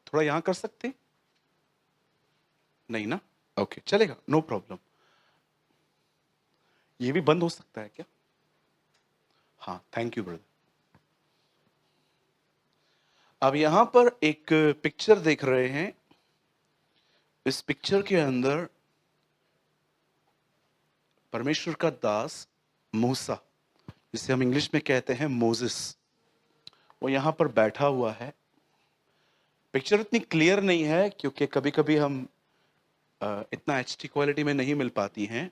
थोड़ा यहां कर सकते? नहीं ना? ओके, चलेगा, नो प्रॉब्लम। ये भी बंद हो सकता है क्या? हाँ, थैंक यू ब्रदर। अब यहां पर एक पिक्चर देख रहे हैं। इस पिक्चर के अंदर परमेश्वर का दास मूसा, जिसे हम इंग्लिश में कहते हैं मोजिस, वो यहां पर बैठा हुआ है। पिक्चर इतनी क्लियर नहीं है क्योंकि कभी कभी हम इतना एचडी क्वालिटी में नहीं मिल पाती हैं,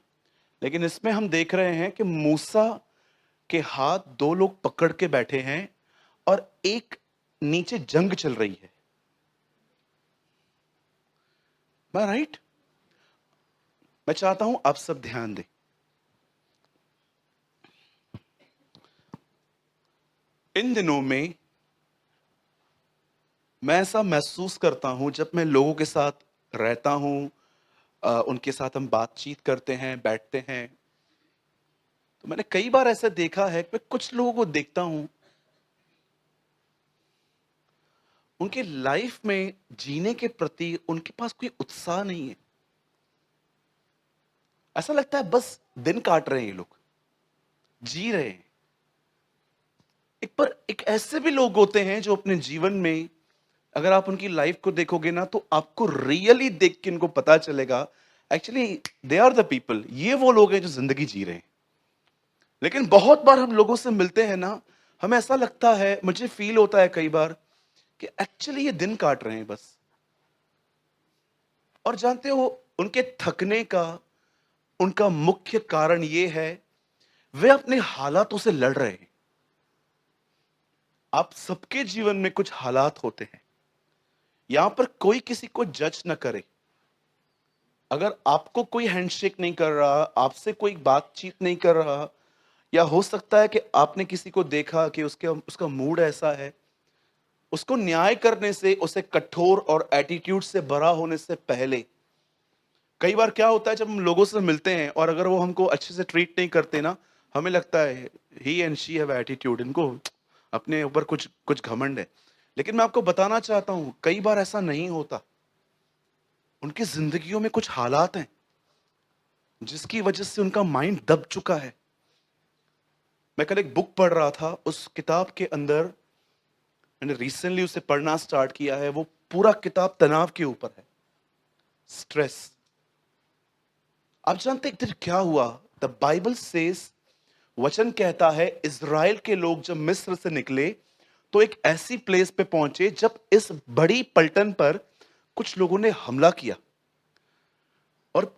लेकिन इसमें हम देख रहे हैं कि मूसा के हाथ दो लोग पकड़ के बैठे हैं और एक नीचे जंग चल रही है। मैं राइट? मैं चाहता हूं आप सब ध्यान दें। इन दिनों में मैं ऐसा महसूस करता हूं, जब मैं लोगों के साथ रहता हूं, उनके साथ हम बातचीत करते हैं, बैठते हैं, तो मैंने कई बार ऐसा देखा है कि मैं कुछ लोगों को देखता हूं, उनके लाइफ में जीने के प्रति उनके पास कोई उत्साह नहीं है। ऐसा लगता है बस दिन काट रहे हैं, ये लोग जी रहे हैं। एक ऐसे भी लोग होते हैं जो अपने जीवन में, अगर आप उनकी लाइफ को देखोगे ना, तो आपको रियली देख के इनको पता चलेगा actually they are the people, ये वो लोग हैं जो जिंदगी जी रहे हैं। लेकिन बहुत बार हम लोगों से मिलते हैं ना, हमें ऐसा लगता है, मुझे फील होता है कई बार कि एक्चुअली ये दिन काट रहे हैं बस। और जानते हो, उनके थकने का उनका मुख्य कारण ये है, वे अपने हालातों से लड़ रहे हैं। आप सबके जीवन में कुछ हालात होते हैं, यहां पर कोई किसी को जज न करे। अगर आपको कोई हैंडशेक नहीं कर रहा, आपसे कोई बातचीत नहीं कर रहा, या हो सकता है कि आपने किसी को देखा कि उसका मूड ऐसा है, उसको न्याय करने से, उसे कठोर और एटीट्यूड से भरा होने से पहले, कई बार क्या होता है जब हम लोगों से मिलते हैं और अगर वो हमको अच्छे से ट्रीट नहीं करते ना, हमें लगता है ही एंड शी हैव एटीट्यूड, इनको अपने ऊपर कुछ कुछ घमंड है। लेकिन मैं आपको बताना चाहता हूं, कई बार ऐसा नहीं होता। उनकी जिंदगियों में कुछ हालात हैं जिसकी वजह से उनका माइंड दब चुका है। मैं कल एक बुक पढ़ रहा था, उस किताब के अंदर, मैंने रिसेंटली उसे पढ़ना स्टार्ट किया है, वो पूरा किताब तनाव के ऊपर है, स्ट्रेस। आप जानते एक दिन क्या हुआ? द बाइबल सेज, वचन कहता है, इज़राइल के लोग जब मिस्र से निकले तो एक ऐसी प्लेस पे पहुंचे जब इस बड़ी पलटन पर कुछ लोगों ने हमला किया। और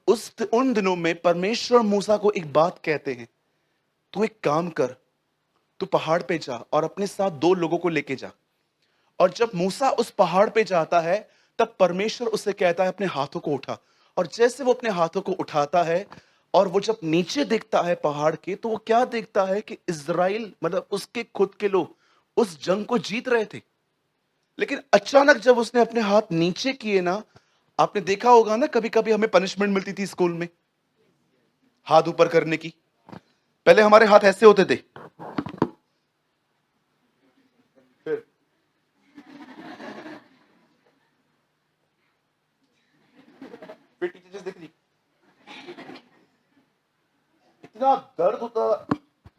उन दिनों में परमेश्वर मूसा को एक बात कहते हैं, तू एक काम कर, तू पहाड़ पे जा और अपने साथ दो लोगों को लेके जा। और जब मूसा उस पहाड़ पे जाता है, तब परमेश्वर उसे कहता है अपने हाथों को उठा। और जैसे वो अपने हाथों को उठाता है और वो जब नीचे देखता है पहाड़ के, तो वो क्या देखता है कि इज़राइल, मतलब उसके खुद के लोग, उस जंग को जीत रहे थे। लेकिन अचानक जब उसने अपने हाथ नीचे किए ना, आपने देखा होगा ना, कभी कभी हमें पनिशमेंट मिलती थी स्कूल में हाथ ऊपर करने की। पहले हमारे हाथ ऐसे होते थे, फिर टीचर्स देख ली, इतना दर्द होता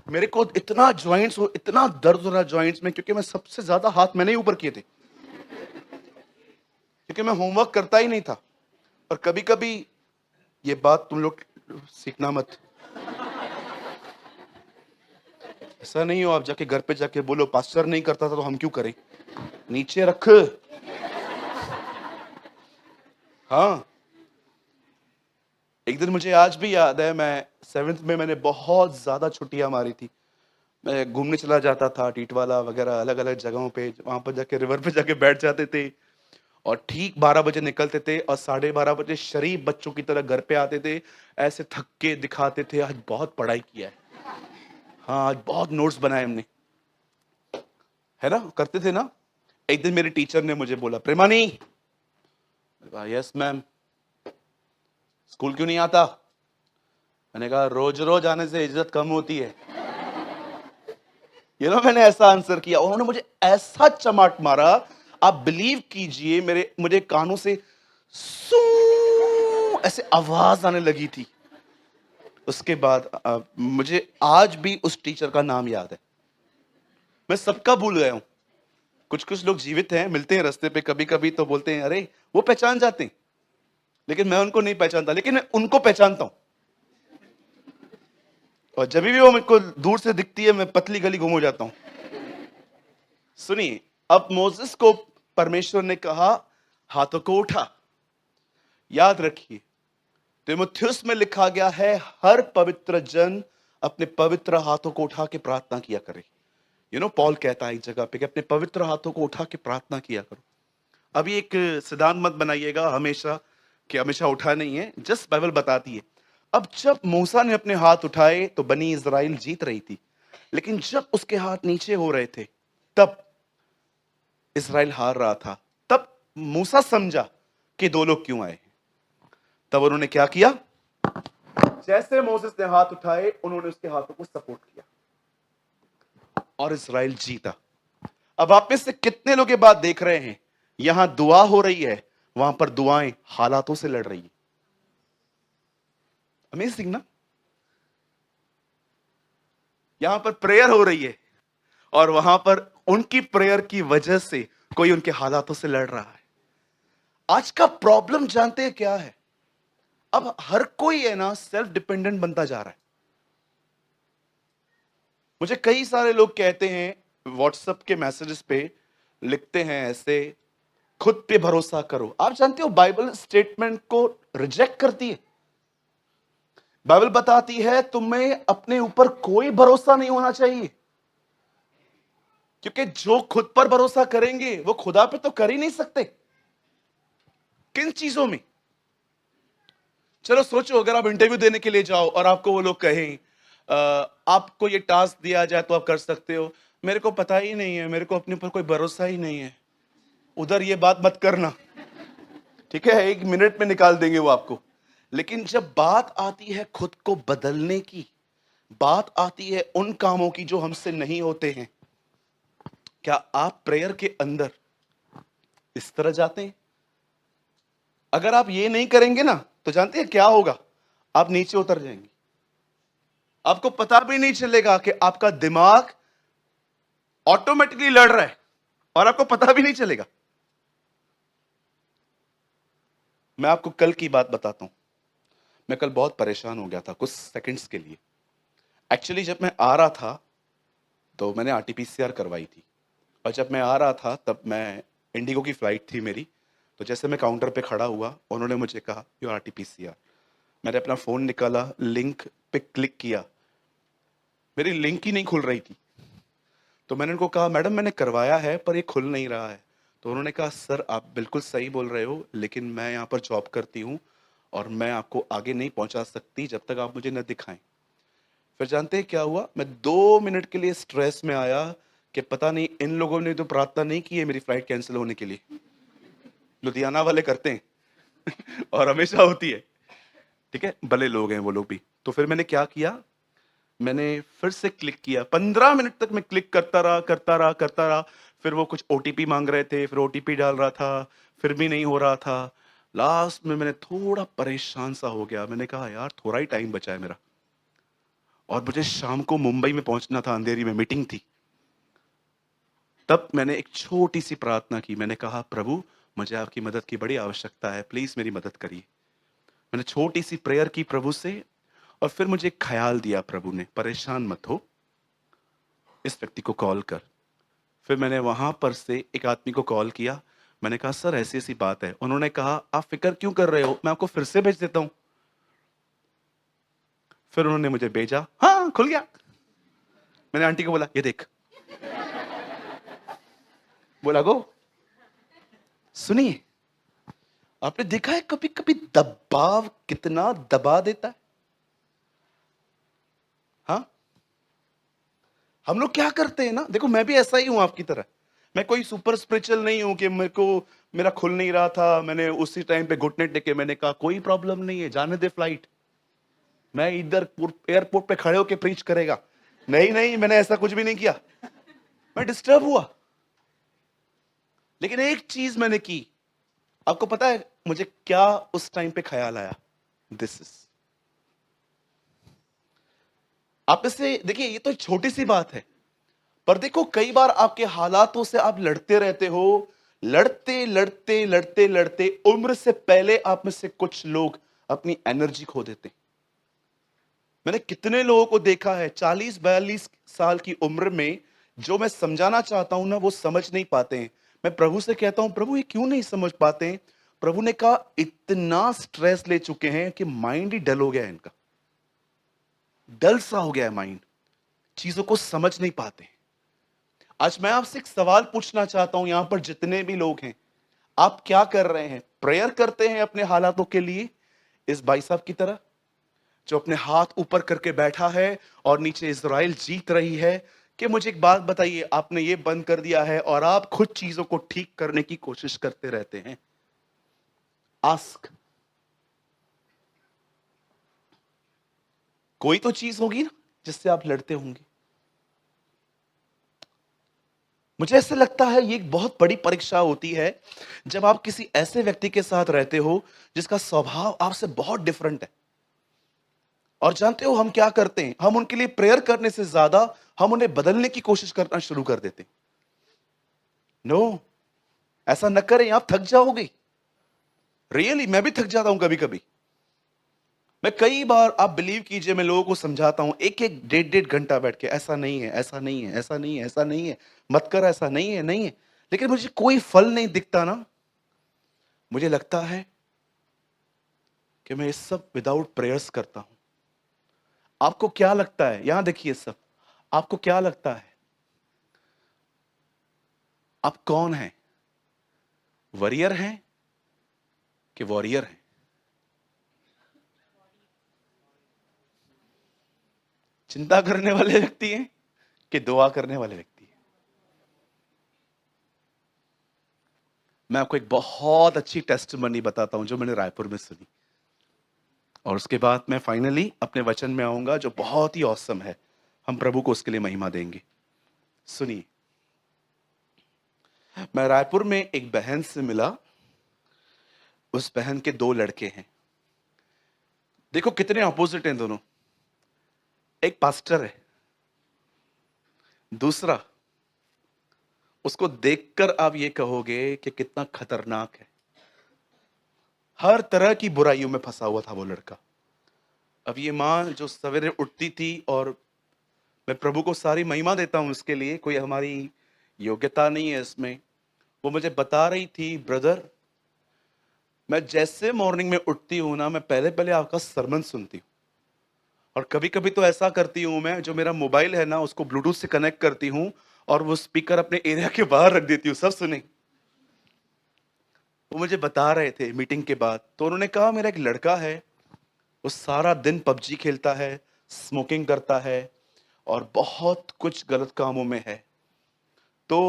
मेरे को, इतना दर्द हो रहा जॉइंट्स में, क्योंकि मैं सबसे ज्यादा हाथ मैंने ही ऊपर किए थे, क्योंकि मैं होमवर्क करता ही नहीं था। और कभी कभी, ये बात तुम लोग सीखना मत, ऐसा नहीं हो आप जाके घर पे जाके बोलो पास्टर नहीं करता था तो हम क्यों करें, नीचे रख। हाँ, एक दिन मुझे आज भी याद है, मैं 7th में मैंने बहुत ज्यादा छुट्टियां मारी थी। मैं घूमने चला जाता था, टीटवाला वगैरह अलग अलग जगहों पे, वहां पर जाके रिवर पे जाके बैठ जाते थे और ठीक 12 बजे निकलते थे और 12:30 बजे शरीफ बच्चों की तरह घर पे आते थे। ऐसे थक के दिखाते थे, आज बहुत पढ़ाई किया है, हाँ आज बहुत नोट्स बनाए हमने, है ना, करते थे ना। एक दिन मेरी टीचर ने मुझे बोला, प्रेमानी, यस मैम, स्कूल क्यों नहीं आता? मैंने कहा रोज रोज आने से इज्जत कम होती है। मैंने ऐसा आंसर किया और उन्होंने मुझे ऐसा चमाट मारा, आप बिलीव कीजिए, मुझे कानों से सू ऐसे आवाज आने लगी थी। उसके बाद मुझे आज भी उस टीचर का नाम याद है। मैं सबका भूल गया हूं। कुछ कुछ लोग जीवित हैं, मिलते हैं रास्ते पे कभी कभी, तो बोलते हैं अरे वो पहचान जाते हैं, लेकिन मैं उनको नहीं पहचानता, लेकिन मैं उनको पहचानता हूं। और जब भी वो मुझको दूर से दिखती है, मैं पतली गली घूम हो जाता हूं। सुनिए, अब मोसेस को परमेश्वर ने कहा हाथों को उठा। याद रखिए, तीमुथियुस में लिखा गया है हर पवित्र जन अपने पवित्र हाथों को उठा के प्रार्थना किया करे। पॉल कहता है एक जगह पे कि अपने पवित्र हाथों को उठा के प्रार्थना किया करो। अभी एक सिद्धांत मत बनाइएगा हमेशा कि हमेशा उठा नहीं है, जस्ट बाइबल बताती है। अब जब मूसा ने अपने हाथ उठाए तो बनी इज़राइल जीत रही थी, लेकिन जब उसके हाथ नीचे हो रहे थे तब इज़राइल हार रहा था। तब मूसा समझा कि दो लोग क्यों आए। तब उन्होंने क्या किया, जैसे मोसेस ने हाथ उठाए उन्होंने उसके हाथों को सपोर्ट किया और इज़राइल जीता। अब आप में से कितने लोग ये बात देख रहे हैं, यहां दुआ हो रही है, वहां पर दुआएं हालातों से लड़ रही है। अमेजिंग ना। यहां पर प्रेयर हो रही है और वहां पर उनकी प्रेयर की वजह से कोई उनके हालातों से लड़ रहा है। आज का प्रॉब्लम जानते हैं क्या है, अब हर कोई है ना सेल्फ डिपेंडेंट बनता जा रहा है। मुझे कई सारे लोग कहते हैं व्हाट्सएप के मैसेजेस पे, लिखते हैं ऐसे, खुद पे भरोसा करो। आप जानते हो बाइबल स्टेटमेंट को रिजेक्ट करती है। बाइबल बताती है तुम्हें अपने ऊपर कोई भरोसा नहीं होना चाहिए, क्योंकि जो खुद पर भरोसा करेंगे वो खुदा पे तो कर ही नहीं सकते। किन चीजों में? चलो सोचो, अगर आप इंटरव्यू देने के लिए जाओ और आपको वो लोग कहें आपको ये टास्क दिया जाए तो आप कर सकते हो, मेरे को पता ही नहीं है, मेरे को अपने ऊपर कोई भरोसा ही नहीं है, उधर ये बात मत करना। ठीक है, 1 मिनट में निकाल देंगे वो आपको। लेकिन जब बात आती है खुद को बदलने की, बात आती है उन कामों की जो हमसे नहीं होते हैं, क्या आप प्रेयर के अंदर इस तरह जाते हैं? अगर आप ये नहीं करेंगे ना, तो जानते हैं क्या होगा, आप नीचे उतर जाएंगे। आपको पता भी नहीं चलेगा कि आपका दिमाग ऑटोमेटिकली लड़ रहा है और आपको पता भी नहीं चलेगा। मैं आपको कल की बात बताता हूं। मैं कल बहुत परेशान हो गया था कुछ सेकंड्स के लिए। एक्चुअली जब मैं आ रहा था तो मैंने आरटीपीसीआर करवाई थी, और जब मैं आ रहा था तब मैं, इंडिगो की फ्लाइट थी मेरी, तो जैसे मैं काउंटर पे खड़ा हुआ उन्होंने मुझे कहा यू आरटीपीसीआर। मैंने अपना फोन निकाला, लिंक पे क्लिक किया, मेरी लिंक ही नहीं खुल रही थी। तो मैंने उनको कहा मैडम मैंने करवाया है पर ये खुल नहीं रहा है। तो उन्होंने कहा सर आप बिल्कुल सही बोल रहे हो, लेकिन मैं यहाँ पर जॉब करती हूँ और मैं आपको आगे नहीं पहुंचा सकती जब तक आप मुझे न दिखाएं। फिर जानते हैं क्या हुआ, मैं 2 मिनट के लिए स्ट्रेस में आया कि पता नहीं इन लोगों ने तो प्रार्थना नहीं की है मेरी फ्लाइट कैंसिल होने के लिए। लुधियाना वाले करते हैं और हमेशा होती है। ठीक है, भले लोग हैं वो लोग भी। तो फिर मैंने क्या किया, मैंने फिर से क्लिक किया। 15 मिनट तक मैं क्लिक करता रहा करता रहा करता रहा। फिर वो कुछ ओटीपी मांग रहे थे, फिर ओटीपी डाल रहा था, फिर भी नहीं हो रहा था। लास्ट में मैंने थोड़ा परेशान सा हो गया। मैंने कहा यार थोड़ा ही टाइम बचा है मेरा, और मुझे शाम को मुंबई में पहुंचना था, अंधेरी में मीटिंग थी। तब मैंने एक छोटी सी प्रार्थना की। मैंने कहा प्रभु मुझे आपकी मदद की बड़ी आवश्यकता है, प्लीज मेरी मदद करिए। मैंने छोटी सी प्रेयर की प्रभु से, और फिर मुझे एक ख्याल दिया प्रभु ने, परेशान मत हो, इस व्यक्ति को कॉल कर। फिर मैंने वहां पर से एक आदमी को कॉल किया। मैंने कहा सर ऐसी ऐसी बात है। उन्होंने कहा आप फिक्र क्यों कर रहे हो, मैं आपको फिर से भेज देता हूं। फिर उन्होंने मुझे भेजा, हाँ खुल गया। मैंने आंटी को बोला ये देख, बोला गो। सुनिए, आपने देखा है कभी कभी दबाव कितना दबा देता है? हाँ, हम लोग क्या करते हैं ना, देखो मैं भी ऐसा ही हूं आपकी तरह। मैं कोई सुपर स्पिरिचुअल नहीं हूं कि मेरे को, मेरा खुल नहीं रहा था, मैंने उसी टाइम पे घुटने टेके, मैंने कहा कोई प्रॉब्लम नहीं है, जाने दे फ्लाइट, मैं इधर एयरपोर्ट पे खड़े होके प्रीच करेगा। नहीं नहीं, मैंने ऐसा कुछ भी नहीं किया। मैं डिस्टर्ब हुआ। लेकिन एक चीज मैंने की, आपको पता है मुझे क्या उस टाइम पे ख्याल आया? दिस इज, आप इससे देखिए, ये तो छोटी सी बात है, पर देखो कई बार आपके हालातों से आप लड़ते रहते हो, लड़ते लड़ते लड़ते लड़ते उम्र से पहले आप में से कुछ लोग अपनी एनर्जी खो देते हैं। मैंने कितने लोगों को देखा है 40-42 साल की उम्र में, जो मैं समझाना चाहता हूं ना वो समझ नहीं पाते हैं। मैं प्रभु से कहता हूं, प्रभु ये क्यों नहीं समझ पाते हैं? प्रभु ने कहा इतना स्ट्रेस ले चुके हैं कि माइंड ही डल हो गया है इनका, डल सा हो गया है माइंड, चीजों को समझ नहीं पाते। आज मैं आपसे एक सवाल पूछना चाहता हूं, यहां पर जितने भी लोग हैं, आप क्या कर रहे हैं? प्रेयर करते हैं अपने हालातों के लिए, इस भाई साहब की तरह जो अपने हाथ ऊपर करके बैठा है और नीचे इज़राइल जीत रही है? कि मुझे एक बात बताइए, आपने ये बंद कर दिया है और आप खुद चीजों को ठीक करने की कोशिश करते रहते हैं? आस्क, कोई तो चीज होगी ना जिससे आप लड़ते होंगे। मुझे ऐसा लगता है ये एक बहुत बड़ी परीक्षा होती है जब आप किसी ऐसे व्यक्ति के साथ रहते हो जिसका स्वभाव आपसे बहुत डिफरेंट है। और जानते हो हम क्या करते हैं? हम उनके लिए प्रेयर करने से ज्यादा हम उन्हें बदलने की कोशिश करना शुरू कर देते हैं। नो, ऐसा न करें, आप थक जाओगे। रियली मैं भी थक जाता हूं कभी कभी। मैं कई बार, आप बिलीव कीजिए, मैं लोगों को समझाता हूं एक एक डेढ़ डेढ़ घंटा बैठ के, ऐसा नहीं है, ऐसा नहीं है, ऐसा नहीं है, ऐसा नहीं है, मत कर, ऐसा नहीं है, नहीं है। लेकिन मुझे कोई फल नहीं दिखता ना। मुझे लगता है कि मैं ये सब विदाउट प्रेयर्स करता हूं। आपको क्या लगता है? यहां देखिए सब, आपको क्या लगता है आप कौन हैं? वॉरियर हैं कि वॉरियर हैं? चिंता करने वाले व्यक्ति हैं कि दुआ करने वाले व्यक्ति हैं? मैं आपको एक बहुत अच्छी टेस्टमनी बताता हूं जो मैंने रायपुर में सुनी, और उसके बाद मैं फाइनली अपने वचन में आऊंगा जो बहुत ही औसम है। हम प्रभु को उसके लिए महिमा देंगे। सुनिए, मैं रायपुर में एक बहन से मिला। उस बहन के दो लड़के हैं। देखो कितने अपोजिट हैं दोनों। एक पास्टर है, दूसरा, उसको देखकर आप ये कहोगे कि कितना खतरनाक है। हर तरह की बुराइयों में फंसा हुआ था वो लड़का। अब ये माँ जो सवेरे उठती थी, और मैं प्रभु को सारी महिमा देता हूं इसके लिए, कोई हमारी योग्यता नहीं है इसमें, वो मुझे बता रही थी, ब्रदर मैं जैसे मॉर्निंग में उठती हूं ना, मैं पहले पहले आपका सरमन सुनती हूँ, और कभी कभी तो ऐसा करती हूं मैं, जो मेरा मोबाइल है ना उसको ब्लूटूथ से कनेक्ट करती हूँ और वो स्पीकर अपने एरिया के बाहर रख देती हूँ, सब सुने। वो मुझे बता रहे थे मीटिंग के बाद, तो उन्होंने कहा मेरा एक लड़का है, वो सारा दिन पबजी खेलता है, स्मोकिंग करता है और बहुत कुछ गलत कामों में है। तो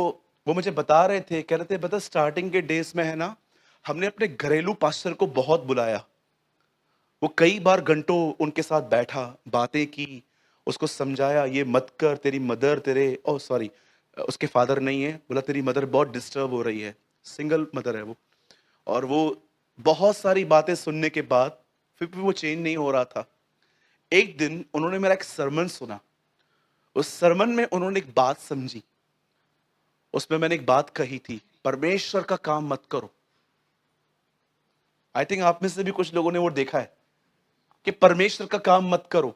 वो मुझे बता रहे थे, कह रहे थे बता स्टार्टिंग के डेज में है ना, हमने अपने घरेलू पास्टर को बहुत बुलाया, वो कई बार घंटों उनके साथ बैठा, बातें की, उसको समझाया ये मत कर, तेरी मदर तेरे, ओ सॉरी उसके फादर नहीं है, बोला तेरी मदर बहुत डिस्टर्ब हो रही है, सिंगल मदर है वो। और वो बहुत सारी बातें सुनने के बाद फिर भी वो चेंज नहीं हो रहा था। एक दिन उन्होंने मेरा एक सरमन सुना। उस सरमन में उन्होंने एक बात समझी। उसमें मैंने एक बात कही थी, परमेश्वर का काम मत करो। आई थिंक आप में से भी कुछ लोगों ने वो देखा है कि परमेश्वर का काम मत करो।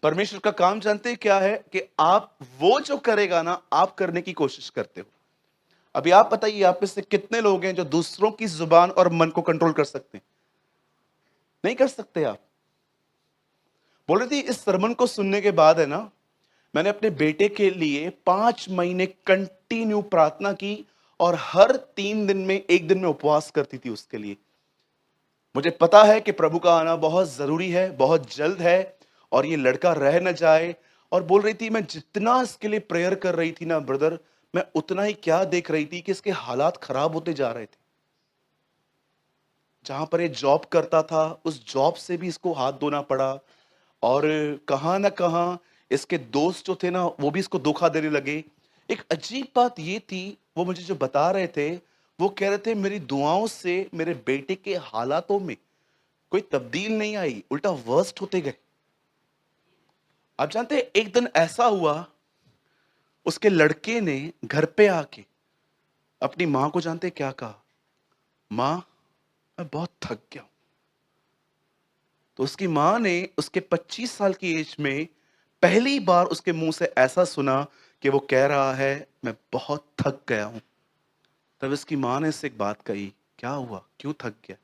परमेश्वर का काम जानते हैं क्या है? कि आप वो जो करेगा ना, आप करने की कोशिश करते हो। अभी आप बताइए, आप में से कितने लोग हैं जो दूसरों की जुबान और मन को कंट्रोल कर सकते हैं? नहीं कर सकते आप। बोल रही थी इस सरमन को सुनने के बाद है ना, मैंने अपने बेटे के लिए 5 महीने कंटिन्यू प्रार्थना की, और हर 3 दिन में एक दिन में उपवास करती थी उसके लिए। मुझे पता है कि प्रभु का आना बहुत जरूरी है, बहुत जल्द है, और ये लड़का रह न जाए। और बोल रही थी मैं जितना इसके लिए प्रेयर कर रही थी ना ब्रदर, मैं उतना ही क्या देख रही थी कि इसके हालात खराब होते जा रहे थे। जहां पर ये जॉब करता था, उस जॉब से भी इसको हाथ धोना पड़ा, और कहां ना कहां इसके दोस्त जो थे ना वो भी इसको धोखा देने लगे। एक अजीब बात ये थी, वो मुझे जो बता रहे थे, वो कह रहे थे मेरी दुआओं से मेरे बेटे के हालातों में कोई तब्दील नहीं आई, उल्टा वर्स्ट होते गए। आप जानते हैं, एक दिन ऐसा हुआ, उसके लड़के ने घर पे आके अपनी मां को जानते हैं क्या कहा? मां, मैं बहुत थक गया हूं। तो उसकी मां ने उसके 25 साल की एज में पहली बार उसके मुंह से ऐसा सुना कि वो कह रहा है मैं बहुत थक गया हूं। तब उसकी मां ने इससे एक बात कही, क्या हुआ, क्यों थक गया?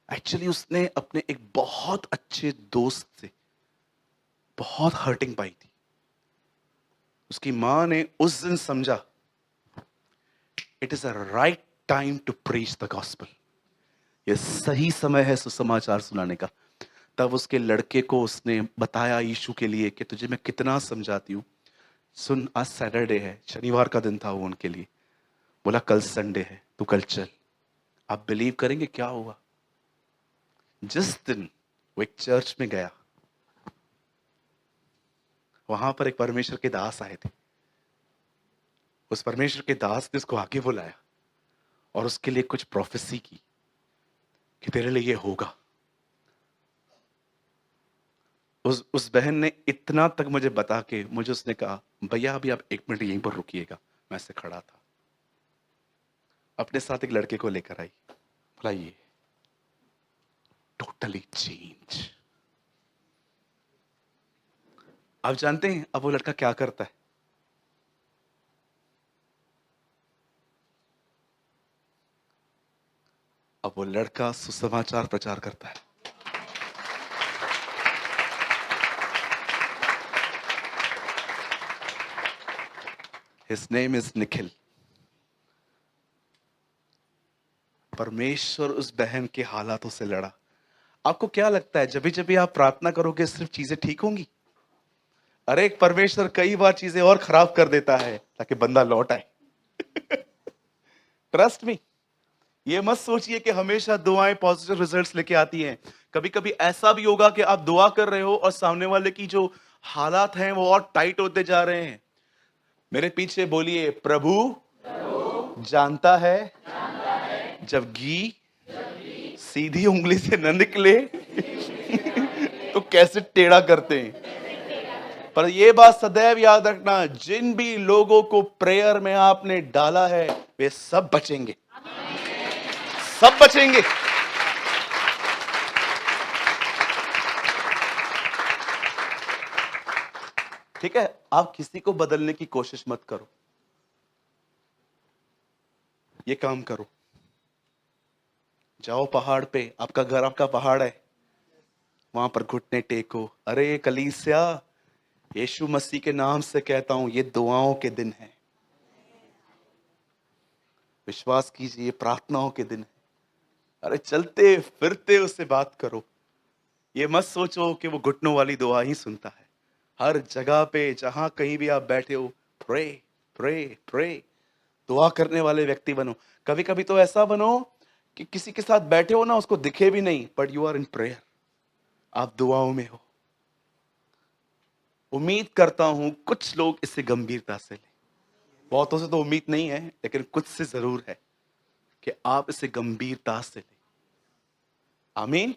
एक्चुअली उसने अपने एक बहुत अच्छे दोस्त से बहुत हर्टिंग पाई थी। उसकी मां ने उस दिन समझा it is a right time to preach the gospel. ये सही समय है सुसमाचार सुनाने का। तब उसके लड़के को उसने बताया यीशु के लिए कि तुझे मैं कितना समझाती हूँ। सुन, आज सैटरडे है, शनिवार का दिन था वो उनके लिए। बोला कल संडे है, तू कल चल। आप बिलीव करेंगे क्या हुआ? जिस दिन वो एक चर्च में गया, वहां पर एक परमेश्वर के दास आए थे। उस परमेश्वर के दास ने उसको आगे बुलाया और उसके लिए कुछ प्रोफेसी की कि तेरे लिए ये होगा। उस बहन ने इतना तक मुझे बता के मुझे उसने कहा, भैया अभी आप 1 मिनट यहीं पर रुकिएगा। मैं ऐसे खड़ा था, अपने साथ एक लड़के को लेकर आई। बोला ये टोटली चेंज। आप जानते हैं अब वो लड़का क्या करता है? अब वो लड़का सुसमाचार प्रचार करता है। His name is Nikhil. परमेश्वर उस बहन के हालातों से लड़ा। आपको क्या लगता है जब भी आप प्रार्थना करोगे सिर्फ चीजें ठीक होंगी? अरे एक परमेश्वर कई बार चीजें और खराब कर देता है ताकि बंदा लौट आए। Trust me. ये मत सोचिए कि हमेशा दुआएं पॉजिटिव रिजल्ट्स लेके आती हैं। कभी कभी ऐसा भी होगा कि आप दुआ कर रहे हो और सामने वाले की जो हालात हैं वो और टाइट होते जा रहे हैं। मेरे पीछे बोलिए, प्रभु जानता है जब घी सीधी उंगली से न निकले तो कैसे टेढ़ा करते हैं। पर यह बात सदैव याद रखना, जिन भी लोगों को प्रेयर में आपने डाला है वे सब बचेंगे, सब बचेंगे। ठीक है, आप किसी को बदलने की कोशिश मत करो, ये काम करो। जाओ पहाड़ पे, आपका घर आपका पहाड़ है, वहां पर घुटने टेको। अरे कलीसिया, यीशु मसीह के नाम से कहता हूं, ये दुआओं के दिन है। विश्वास कीजिए, ये प्रार्थनाओं के दिन है। अरे चलते फिरते उससे बात करो। ये मत सोचो कि वो घुटनों वाली दुआ ही सुनता है। हर जगह पे जहां कहीं भी आप बैठे हो, प्रे प्रे प्रे। दुआ करने वाले व्यक्ति बनो। कभी कभी तो ऐसा बनो कि किसी के साथ बैठे हो ना, उसको दिखे भी नहीं, but you are in prayer, आप दुआओं में हो। उम्मीद करता हूं कुछ लोग इससे गंभीरता से लें। बहुतों से तो उम्मीद नहीं है, लेकिन कुछ से जरूर है कि आप इसे गंभीरता से लें। आमीन।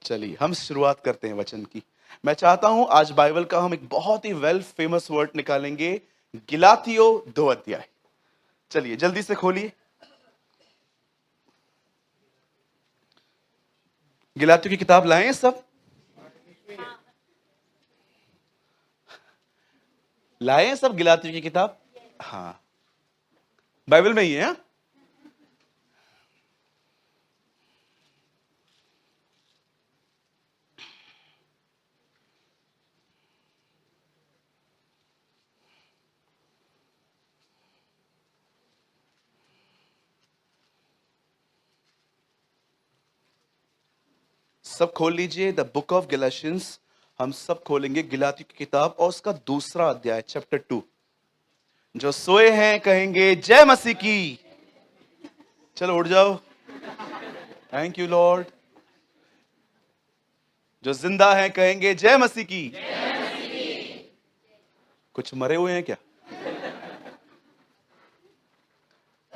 चलिए हम शुरुआत करते हैं वचन की। मैं चाहता हूं आज बाइबल का हम एक बहुत ही वेल फेमस वर्ड निकालेंगे, गिलातियो 2 अध्याय। चलिए जल्दी से खोलिए गिलातियों की किताब। लाए सब? लाए सब गिलातियों की किताब? हाँ, बाइबल में ही है। हाँ? सब खोल लीजिए द बुक ऑफ गैलेशियंस। हम सब खोलेंगे गिलातियों की किताब और उसका 2 अध्याय, चैप्टर 2। जो सोए हैं कहेंगे जय मसीह की। चलो उठ जाओ। Thank you Lord. जो जिंदा है कहेंगे जय मसीह की। कुछ मरे हुए हैं क्या?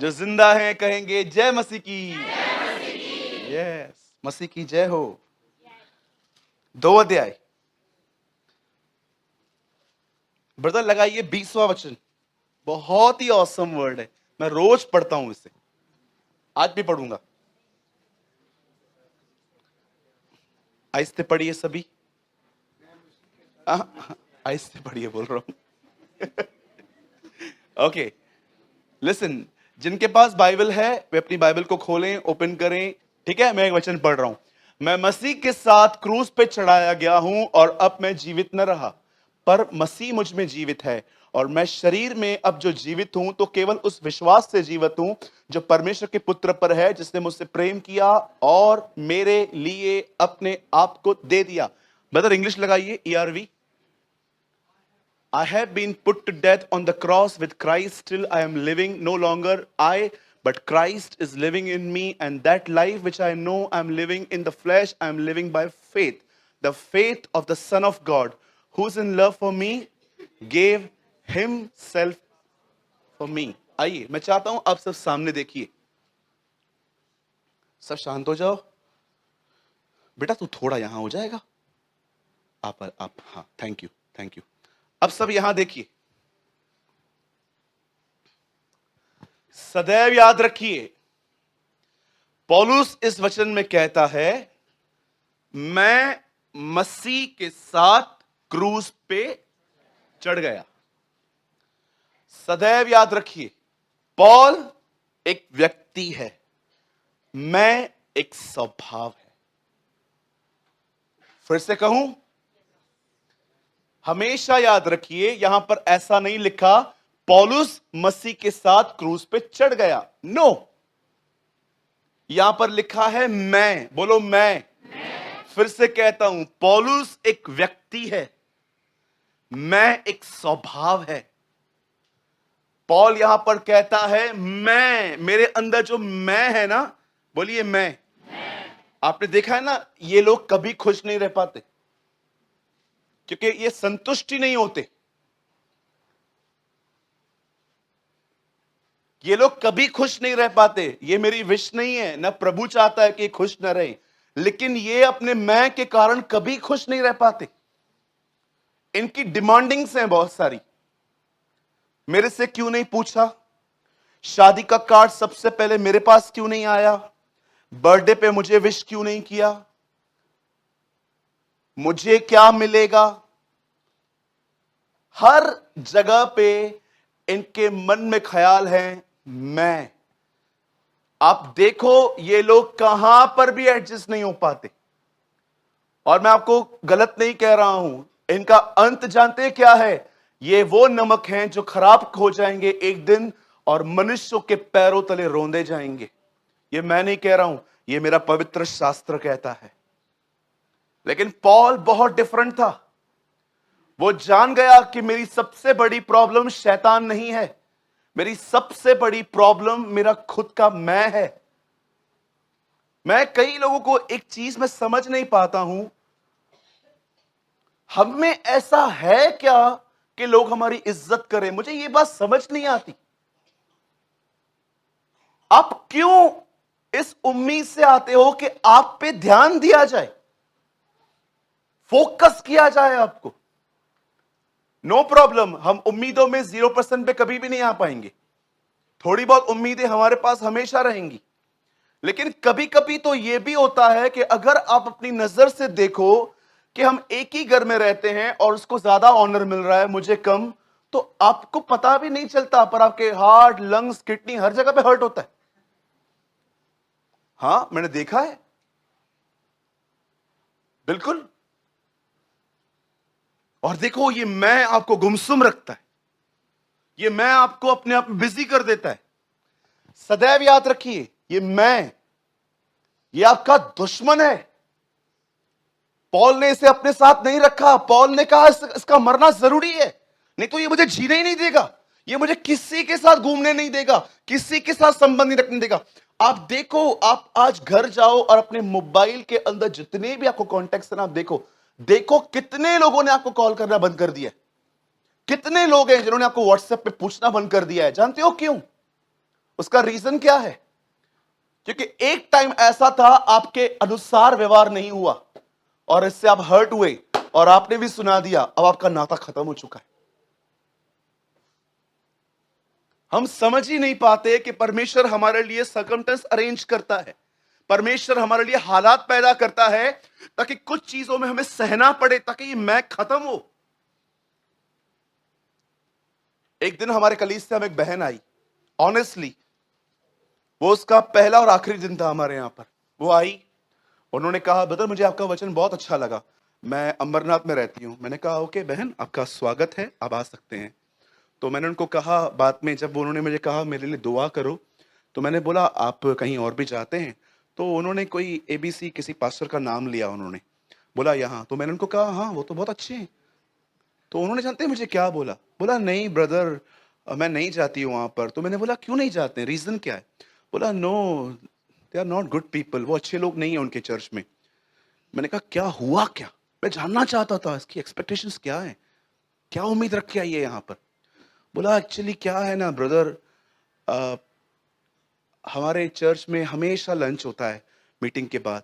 जो जिंदा हैं कहेंगे जय मसीह की। यस, मसीह की जय हो। 2 अध्याय, ब्रदर लगाइए 20वां वचन। बहुत ही ऑसम वर्ड है, मैं रोज पढ़ता हूं इसे, आज भी पढ़ूंगा। आहिस्ते पढ़िए सभी। आहिस्ते पढ़िए बोल रहा हूं। ओके, लिसन, जिनके पास बाइबल है वे अपनी बाइबल को खोलें, ओपन करें। ठीक है, मैं एक वचन पढ़ रहा हूं। मैं मसीह के साथ क्रूस पे चढ़ाया गया हूं और अब मैं जीवित न रहा, पर मसीह मुझ में जीवित है। और मैं शरीर में अब जो जीवित हूं तो केवल उस विश्वास से जीवित हूं जो परमेश्वर के पुत्र पर है, जिसने मुझसे प्रेम किया और मेरे लिए अपने आप को दे दिया। ब्रदर इंग्लिश लगाइए, ERV। I have been put to death on the cross with Christ. Still I am living, no longer I, but Christ is living in me. And that life which I know I am living in the flesh, I am living by faith. The faith of the Son of God, who's in love for me, gave himself for me. आइए, मैं चाहता हूं आप सब सामने देखिए। सब शांत हो जाओ। बेटा तू थोड़ा यहां हो जाएगा। आप हाँ, थैंक यू, थैंक यू। अब सब यहां देखिए। सदैव याद रखिए, पौलुस इस वचन में कहता है, मैं मसीह के साथ क्रूस पे चढ़ गया। सदैव याद रखिए, पॉल एक व्यक्ति है, मैं एक स्वभाव है। फिर से कहूं, हमेशा याद रखिए, यहां पर ऐसा नहीं लिखा पौलुस मसीह के साथ क्रूस पे चढ़ गया। नो, यहां पर लिखा है मैं। बोलो मैं। फिर से कहता हूं, पौलुस एक व्यक्ति है, मैं एक स्वभाव है। पॉल यहां पर कहता है मैं, मेरे अंदर जो मैं है ना, बोलिए मैं। आपने देखा है ना, ये लोग कभी खुश नहीं रह पाते क्योंकि ये संतुष्टि नहीं होते। ये लोग कभी खुश नहीं रह पाते। ये मेरी विश नहीं है, ना प्रभु चाहता है कि खुश न रहे, लेकिन ये अपने मैं के कारण कभी खुश नहीं रह पाते। इनकी डिमांडिंग्स हैं बहुत सारी। मेरे से क्यों नहीं पूछा, शादी का कार्ड सबसे पहले मेरे पास क्यों नहीं आया, बर्थडे पे मुझे विश क्यों नहीं किया, मुझे क्या मिलेगा। हर जगह पे इनके मन में ख्याल है मैं। आप देखो, ये लोग कहां पर भी एडजस्ट नहीं हो पाते। और मैं आपको गलत नहीं कह रहा हूं, इनका अंत जानते हैं क्या है? ये वो नमक हैं जो खराब हो जाएंगे एक दिन और मनुष्यों के पैरों तले रौंदे जाएंगे। ये मैं नहीं कह रहा हूं, ये मेरा पवित्र शास्त्र कहता है। लेकिन पॉल बहुत डिफरेंट था। वो जान गया कि मेरी सबसे बड़ी प्रॉब्लम शैतान नहीं है, मेरी सबसे बड़ी प्रॉब्लम मेरा खुद का मैं है। मैं कई लोगों को एक चीज में समझ नहीं पाता हूं, हम में ऐसा है क्या कि लोग हमारी इज्जत करें? मुझे ये बात समझ नहीं आती। आप क्यों इस उम्मीद से आते हो कि आप पे ध्यान दिया जाए, फोकस किया जाए आपको? नो प्रॉब्लम, हम उम्मीदों में 0% पे कभी भी नहीं आ पाएंगे। थोड़ी बहुत उम्मीदें हमारे पास हमेशा रहेंगी। लेकिन कभी कभी तो यह भी होता है कि अगर आप अपनी नजर से देखो कि हम एक ही घर में रहते हैं और उसको ज्यादा ऑनर मिल रहा है, मुझे कम, तो आपको पता भी नहीं चलता, पर आपके हार्ट, लंग्स, किडनी हर जगह पे हर्ट होता है। हां, मैंने देखा है, बिल्कुल। और देखो, ये मैं आपको गुमसुम रखता है, ये मैं आपको अपने आप में बिजी कर देता है। सदैव याद रखिए, ये मैं, ये आपका दुश्मन है। पॉल ने इसे अपने साथ नहीं रखा। पॉल ने कहा इसका मरना जरूरी है, नहीं तो ये मुझे जीने ही नहीं देगा, ये मुझे किसी के साथ घूमने नहीं देगा, किसी के साथ संबंध नहीं रखने देगा। आप देखो, आप आज घर जाओ और अपने मोबाइल के अंदर जितने भी आपको कॉन्टेक्ट है ना, आप देखो, देखो कितने लोगों ने आपको कॉल करना बंद कर दिया। कितने लोग हैं जिन्होंने आपको व्हाट्सएप पे पूछना बंद कर दिया है? जानते हो क्यों? उसका रीजन क्या है? क्योंकि एक टाइम ऐसा था आपके अनुसार व्यवहार नहीं हुआ और इससे आप हर्ट हुए और आपने भी सुना दिया, अब आपका नाता खत्म हो चुका है। हम समझ ही नहीं पाते कि परमेश्वर हमारे लिए सर्कमस्टेंस अरेंज करता है, परमेश्वर हमारे लिए हालात पैदा करता है ताकि कुछ चीजों में हमें सहना पड़े, ताकि ये मैं खत्म हो। एक दिन हमारे कलीग से हम एक बहन आई, ऑनेस्टली वो उसका पहला और आखिरी दिन था हमारे यहां पर। वो आई, उन्होंने कहा ब्रदर मुझे आपका वचन बहुत अच्छा लगा, मैं अमरनाथ में रहती हूं। मैंने कहा ओके बहन, आपका स्वागत है, आप आ सकते हैं। तो मैंने उनको कहा, बाद में जब उन्होंने मुझे कहा मेरे लिए दुआ करो, तो मैंने बोला आप कहीं और भी जाते हैं? तो उन्होंने कोई एबीसी किसी पास्टर का नाम लिया, उन्होंने बोला यहाँ। तो मैंने उनको कहा हाँ वो तो बहुत अच्छे हैं। तो उन्होंने जानते हैं मुझे क्या बोला? बोला नहीं ब्रदर मैं नहीं जाती हूँ वहां पर। तो मैंने बोला क्यों नहीं जाते हैं, रीजन क्या है? बोला no they are not good people, वो अच्छे लोग नहीं है उनके चर्च में। मैंने कहा क्या हुआ क्या? मैं जानना चाहता था इसकी एक्सपेक्टेशंस क्या है, क्या उम्मीद रख के आई है यहाँ पर। बोला एक्चुअली क्या है ना ब्रदर, हमारे चर्च में हमेशा लंच होता है मीटिंग के बाद,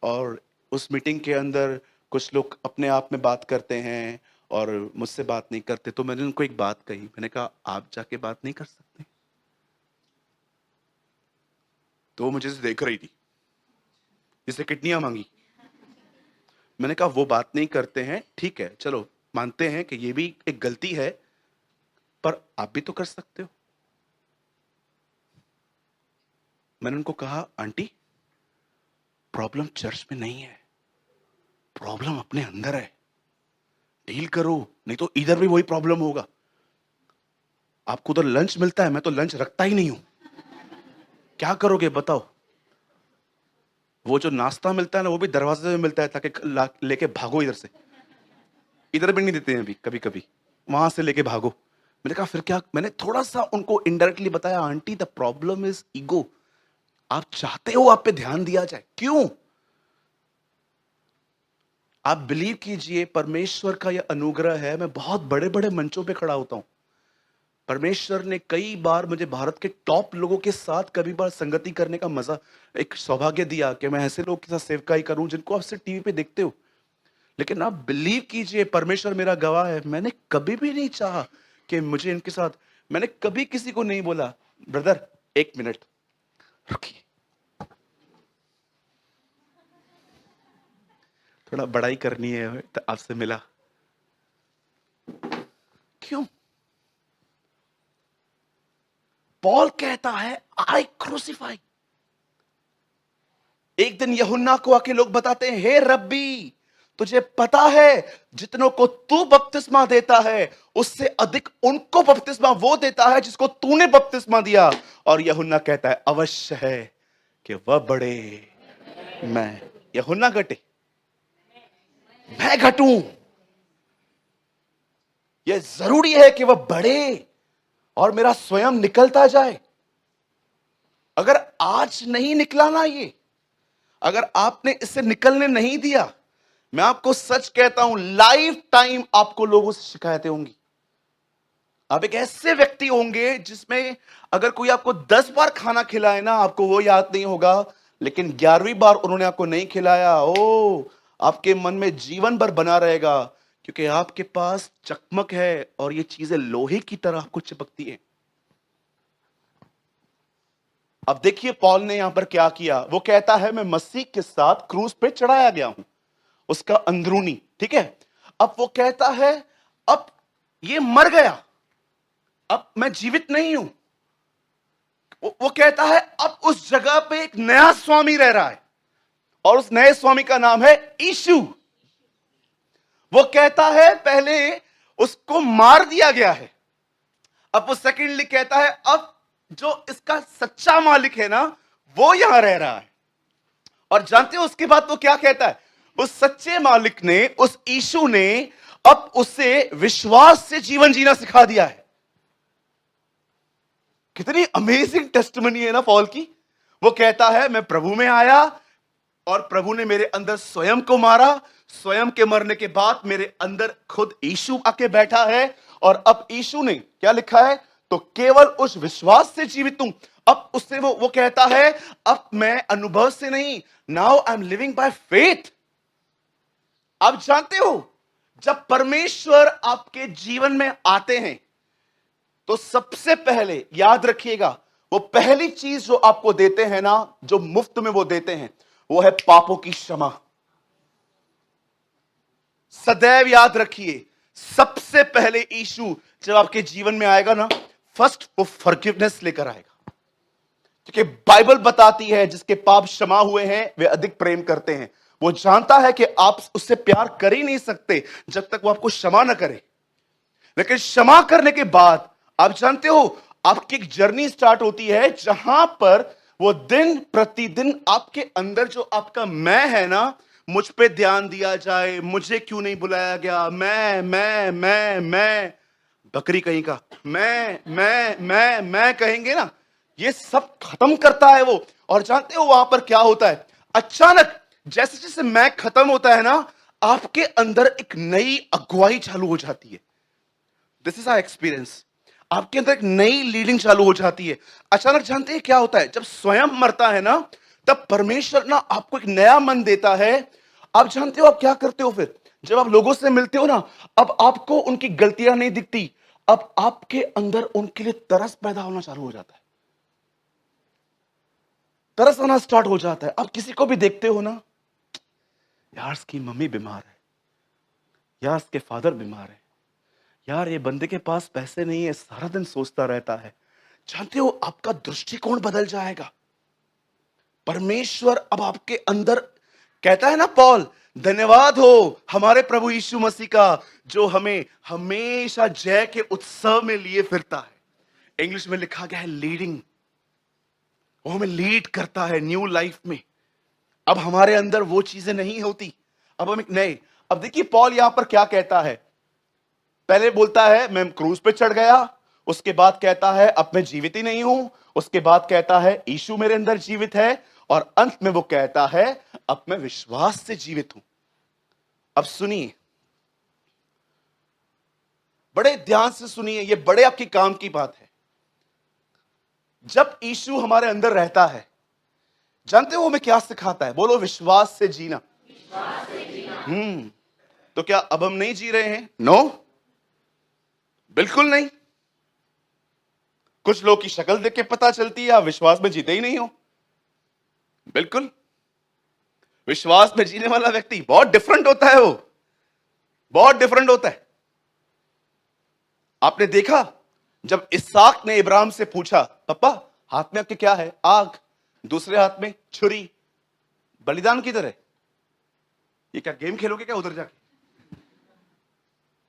और उस मीटिंग के अंदर कुछ लोग अपने आप में बात करते हैं और मुझसे बात नहीं करते। तो मैंने उनको एक बात कही, मैंने कहा आप जाके बात नहीं कर सकते? तो वो मुझे से देख रही थी जिससे किडनियां मांगी। मैंने कहा वो बात नहीं करते हैं, ठीक है चलो मानते हैं कि ये भी एक गलती है, पर आप भी तो कर सकते हो। मैंने उनको कहा आंटी प्रॉब्लम चर्च में नहीं है, प्रॉब्लम अपने अंदर है, डील करो, नहीं तो इधर भी वही प्रॉब्लम होगा। आपको उधर लंच मिलता है, मैं तो लंच रखता ही नहीं हूं, क्या करोगे बताओ? वो जो नाश्ता मिलता है ना वो भी दरवाजे में मिलता है ताकि लेके भागो इधर से, इधर भी नहीं देते हैं अभी, कभी कभी वहां से लेके भागो। मैंने कहा फिर क्या? मैंने थोड़ा सा उनको इनडायरेक्टली बताया aunty the problem is ego, आप चाहते हो आप पे ध्यान दिया जाए, क्यों? आप बिलीव कीजिए परमेश्वर का यह अनुग्रह है, मैं बहुत बड़े बड़े मंचों पे खड़ा होता हूं, परमेश्वर ने कई बार मुझे भारत के टॉप लोगों के साथ कभी बार संगति करने का मजा, एक सौभाग्य दिया कि मैं ऐसे लोगों के साथ सेवकाई करूं जिनको आप सिर्फ टीवी पे देखते हो। लेकिन आप बिलीव कीजिए परमेश्वर मेरा गवाह है, मैंने कभी भी नहीं चाहा कि मुझे इनके साथ, मैंने कभी किसी को नहीं बोला ब्रदर एक मिनट रुकिए, थोड़ा बड़ाई करनी है तो आपसे मिला। क्यों? पॉल कहता है आई क्रूसिफाई। एक दिन यूहन्ना को आके लोग बताते हैं हे रब्बी तुझे पता है जितनों को तू बपतिस्मा देता है उससे अधिक उनको बपतिस्मा वो देता है जिसको तूने बपतिस्मा दिया। और यूहन्ना कहता है अवश्य है कि वह बढ़े मैं, यूहन्ना घटे मैं घटूं। यह जरूरी है कि वह बढ़े और मेरा स्वयं निकलता जाए। अगर आज नहीं निकला ना ये, अगर आपने इससे निकलने नहीं दिया, मैं आपको सच कहता हूं लाइफ टाइम आपको लोगों से शिकायतें होंगी। आप एक ऐसे व्यक्ति होंगे जिसमें अगर कोई आपको 10 बार खाना खिलाए ना आपको वो याद नहीं होगा, लेकिन 11वीं बार उन्होंने आपको नहीं खिलाया ओ आपके मन में जीवन भर बना रहेगा, क्योंकि आपके पास चकमक है और ये चीजें लोहे की तरह आपको चिपकती है। अब देखिए पॉल ने यहां पर क्या किया, वो कहता है मैं मसीह के साथ क्रूस पे चढ़ाया गया हूं, उसका अंदरूनी, ठीक है। अब वो कहता है अब ये मर गया, अब मैं जीवित नहीं हूं। वो कहता है अब उस जगह पे एक नया स्वामी रह रहा है और उस नए स्वामी का नाम है यीशु। वो कहता है पहले उसको मार दिया गया है, अब वो सेकेंडली कहता है अब जो इसका सच्चा मालिक है ना वो यहां रह रहा है। और जानते हो उसके बाद वो क्या कहता है? उस सच्चे मालिक ने, उस यीशु ने अब उसे विश्वास से जीवन जीना सिखा दिया है। कितनी अमेजिंग टेस्टिमनी है ना पॉल की। वो कहता है मैं प्रभु में आया और प्रभु ने मेरे अंदर स्वयं को मारा, स्वयं के मरने के बाद मेरे अंदर खुद यीशु आके बैठा है, और अब यीशु ने क्या लिखा है, तो केवल उस विश्वास से जीवित हूं। अब उससे वो कहता है, अब मैं अनुभव से नहीं, now I am living by faith. आप जानते हो, जब परमेश्वर आपके जीवन में आते हैं तो सबसे पहले याद रखिएगा, वो पहली चीज जो आपको देते हैं ना, जो मुफ्त में वो देते हैं, वो है पापों की क्षमा। सदैव याद रखिए, सबसे पहले यीशु जब आपके जीवन में आएगा ना, फर्स्ट वो फॉरगिवनेस लेकर आएगा। क्योंकि बाइबल बताती है, जिसके पाप क्षमा हुए हैं वे अधिक प्रेम करते हैं। वो जानता है कि आप उससे प्यार कर ही नहीं सकते जब तक वो आपको क्षमा ना करे। लेकिन क्षमा करने के बाद आप जानते हो, आपकी एक जर्नी स्टार्ट होती है, जहां पर वो दिन प्रतिदिन आपके अंदर जो आपका मैं है ना, मुझ पे ध्यान दिया जाए, मुझे क्यों नहीं बुलाया गया, मैं बकरी कहीं का मैं कहेंगे ना, ये सब खत्म करता है वो। और जानते हो वहां पर क्या होता है, अचानक जैसे जैसे मैं खत्म होता है ना, आपके अंदर एक नई अगुवाई चालू हो जाती है। This is our experience. आपके अंदर एक नई लीडिंग चालू हो जाती है। अचानक जानते हैं क्या होता है, जब स्वयं मरता है ना, तब परमेश्वर ना आपको एक नया मन देता है। आप जानते हो आप क्या करते हो फिर, जब आप लोगों से मिलते हो ना, अब आपको उनकी गलतियां नहीं दिखती, अब आपके अंदर उनके लिए तरस पैदा होना चालू हो जाता है। तरस आना स्टार्ट हो जाता है। आप किसी को भी देखते हो ना, यार इसकी मम्मी बीमार है, यार इसके फादर बीमार है, यार ये बंदे के पास पैसे नहीं है, सारा दिन सोचता रहता है। जानते हो आपका दृष्टिकोण बदल जाएगा। परमेश्वर अब आपके अंदर कहता है ना, पौल, धन्यवाद हो हमारे प्रभु यीशु मसीह का, जो हमें हमेशा जय के उत्सव में लिए फिरता है। इंग्लिश में लिखा गया है लीडिंग। वो हमें लीड करता है न्यू लाइफ में। अब हमारे अंदर वो चीजें नहीं होती, अब हम एक नए। अब देखिए पौल यहां पर क्या कहता है, पहले बोलता है मैं क्रूज पे चढ़ गया, उसके बाद कहता है अब मैं जीवित ही नहीं हूं, उसके बाद कहता है यीशु मेरे अंदर जीवित है, और अंत में वो कहता है अब मैं विश्वास से जीवित हूं। अब सुनिए, बड़े ध्यान से सुनिए, ये बड़े आपके काम की बात है। जब यीशु हमारे अंदर रहता है, जानते हो हमें क्या सिखाता है, बोलो विश्वास से जीना। तो क्या अब हम नहीं जी रहे हैं? नो, बिल्कुल नहीं। कुछ लोग की शक्ल देख के पता चलती है आप विश्वास में जीते ही नहीं हो। बिल्कुल, विश्वास में जीने वाला व्यक्ति बहुत डिफरेंट होता है, वो बहुत डिफरेंट होता है। आपने देखा, जब इसहाक ने इब्राहिम से पूछा, पापा हाथ में आपके क्या है? आग, दूसरे हाथ में छुरी, बलिदान किधर है? ये क्या गेम खेलोगे क्या उधर जाके?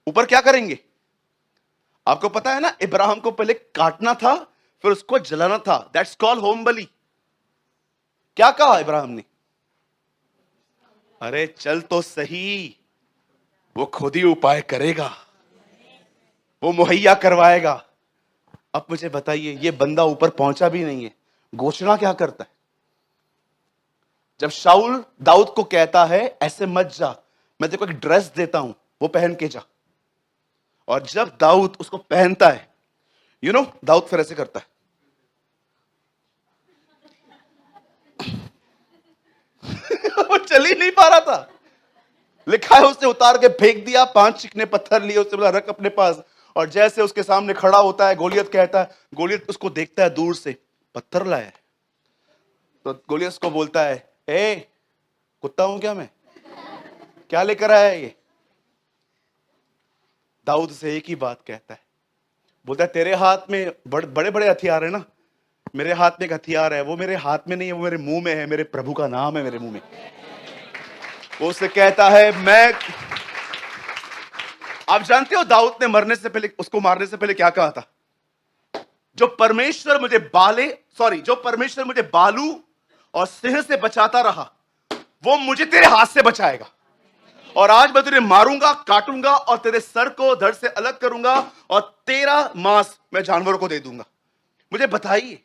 ऊपर क्या करेंगे? आपको पता है ना, इब्राहिम को पहले काटना था, फिर उसको जलाना था। दैट्स कॉल्ड होम बलि। क्या कहा इब्राहिम ने? अरे चल तो सही, वो खुद ही उपाय करेगा, वो मुहैया करवाएगा। अब मुझे बताइए, ये बंदा ऊपर पहुंचा भी नहीं है, घोषणा क्या करता है? जब शाऊल दाऊद को कहता है ऐसे मत जा, मैं तेरे को एक ड्रेस देता हूं, वो पहन के जा, और जब दाऊद उसको पहनता है, दाऊद फिर ऐसे करता है। वो चल ही नहीं पा रहा था। लिखा है उसने उतार के फेंक दिया, 5 चिकने पत्थर लिए, उससे बोला रख अपने पास। और जैसे उसके सामने खड़ा होता है, गोलियत कहता है, गोलियत उसको देखता है दूर से, पत्थर लाया है। तो गोलियत को बोलता है, ए कुत्ता हूं क्या मैं, क्या लेकर आया है ये? दाऊद से एक ही बात कहता है, बोलता है तेरे हाथ में बड़े बड़े हथियार है ना, मेरे हाथ में एक हथियार है, वो मेरे हाथ में नहीं है, वो मेरे मुंह में है, मेरे प्रभु का नाम है मेरे मुंह में। वो उससे कहता है मैं। आप जानते हो दाऊद ने मरने से पहले, उसको मारने से पहले क्या कहा था? जो परमेश्वर मुझे बालू और सिंह से बचाता रहा, वो मुझे तेरे हाथ से बचाएगा। और आज मैं तुझे मारूंगा, काटूंगा, और तेरे सर को धड़ से अलग करूंगा, और तेरा मांस मैं जानवरों को दे दूंगा। मुझे बताइए,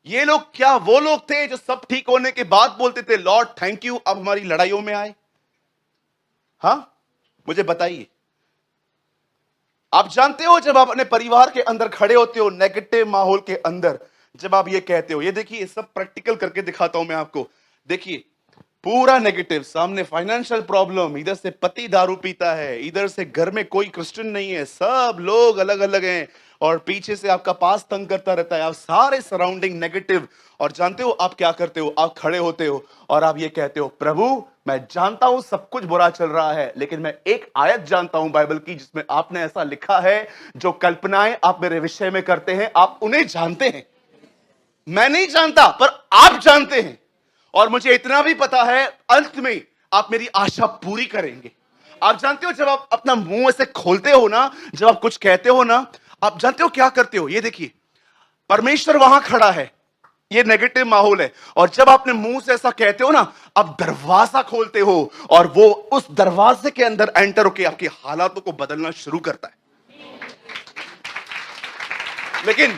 ये लोग क्या वो लोग थे जो सब ठीक होने के बाद बोलते थे लॉर्ड थैंक यू, अब हमारी लड़ाइयों में आए? हाँ, मुझे बताइए। आप जानते हो जब आप अपने परिवार के अंदर खड़े होते हो नेगेटिव माहौल के अंदर, जब आप ये कहते हो, ये देखिए सब प्रैक्टिकल करके दिखाता हूं मैं आपको। देखिए पूरा नेगेटिव, सामने फाइनेंशियल प्रॉब्लम, इधर से पति दारू पीता है, इधर से घर में कोई क्रिश्चियन नहीं है, सब लोग अलग अलग हैं, और पीछे से आपका पास तंग करता रहता है, आप सारे सराउंडिंग नेगेटिव। और जानते हो आप क्या करते हो? आप खड़े होते हो और आप ये कहते हो, प्रभु मैं जानता हूं सब कुछ बुरा चल रहा है, लेकिन मैं एक आयत जानता हूं बाइबल की जिसमें आपने ऐसा लिखा है, जो कल्पनाएं आप मेरे विषय में करते हैं आप उन्हें जानते हैं, मैं नहीं जानता पर आप जानते हैं। और मुझे इतना भी पता है अंत में आप मेरी आशा पूरी करेंगे। आप जानते हो जब आप अपना मुंह ऐसे खोलते हो ना, जब आप कुछ कहते हो ना, आप जानते हो क्या करते हो? ये देखिए, परमेश्वर वहां खड़ा है, ये नेगेटिव माहौल है, और जब आपने मुंह से ऐसा कहते हो ना, आप दरवाजा खोलते हो और वो उस दरवाजे के अंदर एंटर होकर आपके हालातों को बदलना शुरू करता है। लेकिन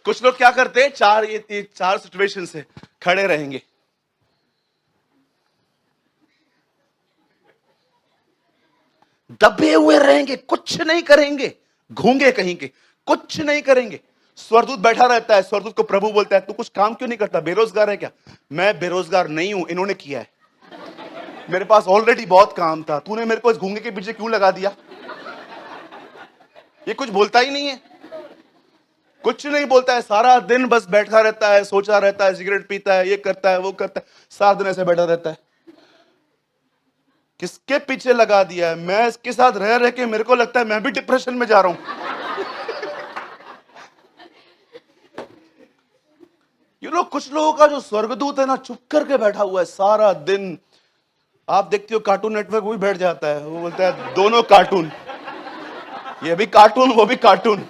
कुछ लोग क्या करते हैं, चार सिचुएशन से खड़े रहेंगे, दबे हुए रहेंगे, कुछ नहीं करेंगे, घूंगे कहीं के, कुछ नहीं करेंगे। स्वर्गदूत बैठा रहता है, स्वर्गदूत को प्रभु बोलता है, तू कुछ काम क्यों नहीं करता, बेरोजगार है क्या? मैं बेरोजगार नहीं हूं, इन्होंने किया है, मेरे पास ऑलरेडी बहुत काम था, तूने मेरे को इस घूंगे के पीछे क्यों लगा दिया? ये कुछ बोलता ही नहीं है, कुछ नहीं बोलता है, सारा दिन बस बैठा रहता है, सोचा रहता है, सिगरेट पीता है, ये करता है, वो करता है, सारा दिन ऐसे बैठा रहता है। किसके पीछे लगा दिया है? मैं इसके साथ रह रह के मेरे को लगता है मैं भी डिप्रेशन में जा रहा हूं। कुछ लोगों का जो स्वर्गदूत है ना, चुप करके बैठा हुआ है सारा दिन। आप देखते हो कार्टून नेटवर्क, वो भी बैठ जाता है, वो बोलता है दोनों कार्टून, ये भी कार्टून वो भी कार्टून।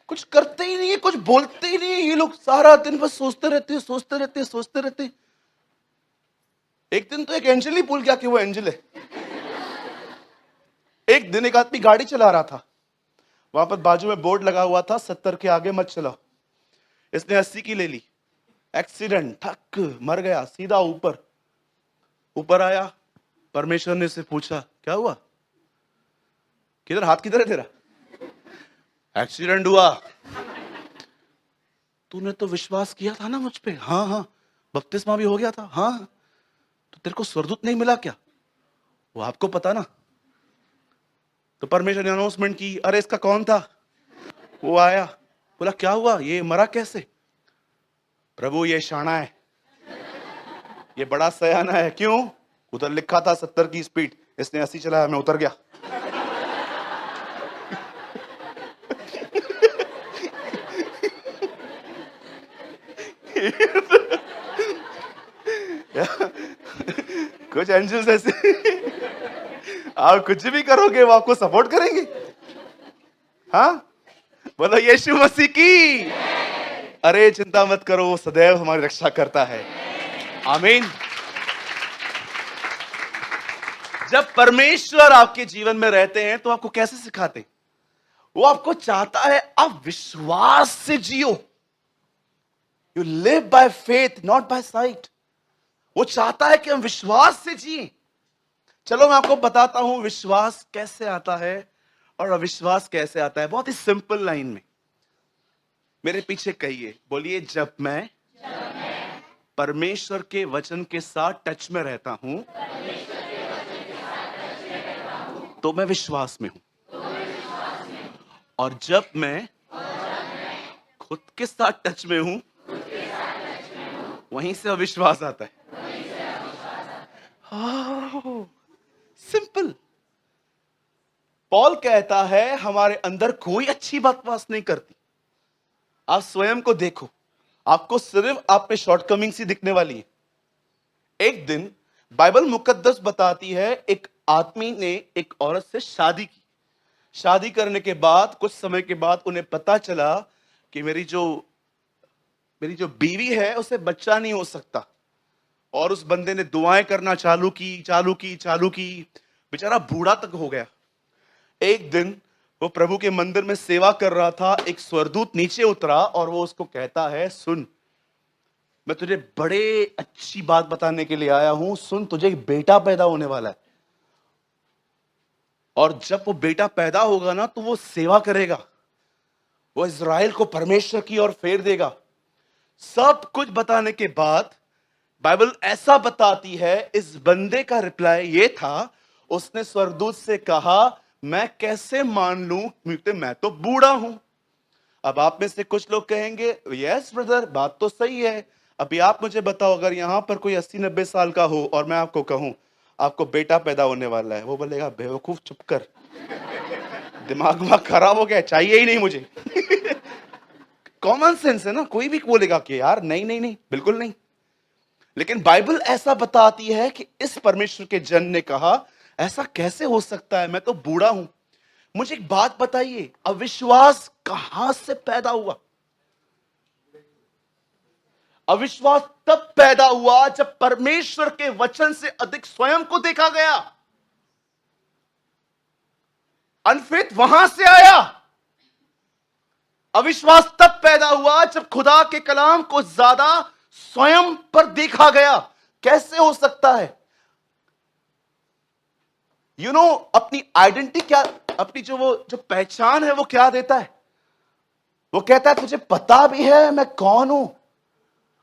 कुछ करते ही नहीं है, कुछ बोलते ही नहीं है, ये लोग सारा दिन बस सोचते रहते हैं, सोचते रहते हैं, सोचते रहते हैं। एक दिन तो एक एंजल ही भूल गया कि वो एंजल है। एक दिन एक आदमी गाड़ी चला रहा था, वहां पर बाजू में बोर्ड लगा हुआ था, 70 के आगे मत चलाओ। इसने 80 की ले ली, एक्सीडेंट, ठक, मर गया, सीधा ऊपर। ऊपर आया, परमेश्वर ने से पूछा क्या हुआ, किधर हाथ किधर है तेरा? एक्सीडेंट हुआ। तूने तो विश्वास किया था ना मुझ पे? हाँ हाँ। बपतिस्मा भी हो गया था? हाँ। तो तेरे को स्वर्गदूत नहीं मिला क्या? वो आपको पता ना। तो परमेश्वर ने अनाउंसमेंट की, अरे इसका कौन था? वो आया, बोला क्या हुआ, ये मरा कैसे? प्रभु ये शाना है, ये बड़ा सयाना है। क्यों? उधर लिखा था 70 की स्पीड, इसने 80 चलाया, मैं उतर गया। कुछ एंजल्स ऐसे, आप कुछ भी करोगे वो आपको सपोर्ट करेंगे। हाँ, बोलो यीशु मसीह की। अरे चिंता मत करो, वो सदैव हमारी रक्षा करता है। आमीन। जब परमेश्वर आपके जीवन में रहते हैं तो आपको कैसे सिखाते हैं? वो आपको चाहता है आप विश्वास से जियो। You live by faith not by sight. वो चाहता है कि हम विश्वास से जिए। चलो मैं आपको बताता हूं विश्वास कैसे आता है और अविश्वास कैसे आता है, बहुत ही सिंपल लाइन में। मेरे पीछे कहिए, बोलिए, जब मैं परमेश्वर के वचन के साथ टच में रहता हूं तो मैं विश्वास में हूं। और जब मैं खुद के साथ टच में हूं वहीं से अविश्वास आता है। सिंपल। पॉल कहता है हमारे अंदर कोई अच्छी बात वास नहीं करती। आप स्वयं को देखो, आपको सिर्फ आप में शॉर्टकमिंग्स ही दिखने वाली है। एक दिन बाइबल मुकद्दस बताती है एक आदमी ने एक औरत से शादी की। शादी करने के बाद कुछ समय के बाद उन्हें पता चला कि मेरी जो बीवी है उसे बच्चा नहीं हो सकता। और उस बंदे ने दुआएं करना चालू की। बेचारा बूढ़ा तक हो गया। एक दिन वो प्रभु के मंदिर में सेवा कर रहा था, एक स्वर्गदूत नीचे उतरा और वो उसको कहता है, सुन, मैं तुझे बड़े अच्छी बात बताने के लिए आया हूं, सुन, तुझे एक बेटा पैदा होने वाला है, और जब वो बेटा पैदा होगा ना तो वो सेवा करेगा, वो इज़राइल को परमेश्वर की ओर फेर देगा। सब कुछ बताने के बाद बाइबल ऐसा बताती है, इस बंदे का रिप्लाई ये था, उसने स्वर्गदूत से कहा, मैं कैसे मान लूं क्योंकि मैं तो बूढ़ा हूं। अब आप में से कुछ लोग कहेंगे, यस ब्रदर, बात तो सही है। अभी आप मुझे बताओ, अगर यहां पर कोई 80-90 साल का हो और मैं आपको कहूं आपको बेटा पैदा होने वाला है, वो बोलेगा बेवकूफ चुप कर, दिमाग खराब हो गया, चाहिए ही नहीं मुझे। कॉमन सेंस है ना, कोई भी बोलेगा कि यार नहीं नहीं नहीं, बिल्कुल नहीं। लेकिन बाइबल ऐसा बताती है कि इस परमेश्वर के जन ने कहा, ऐसा कैसे हो सकता है, मैं तो बूढ़ा हूं। मुझे एक बात बताइए, अविश्वास कहां से पैदा हुआ? अविश्वास तब पैदा हुआ जब परमेश्वर के वचन से अधिक स्वयं को देखा गया। अनफेथ वहां से आया। अविश्वास तब पैदा हुआ जब खुदा के कलाम को ज्यादा स्वयं पर देखा गया। कैसे हो सकता है? अपनी आइडेंटिटी क्या, अपनी जो पहचान है वो क्या देता है? वो कहता है तुझे पता भी है मैं कौन हूं।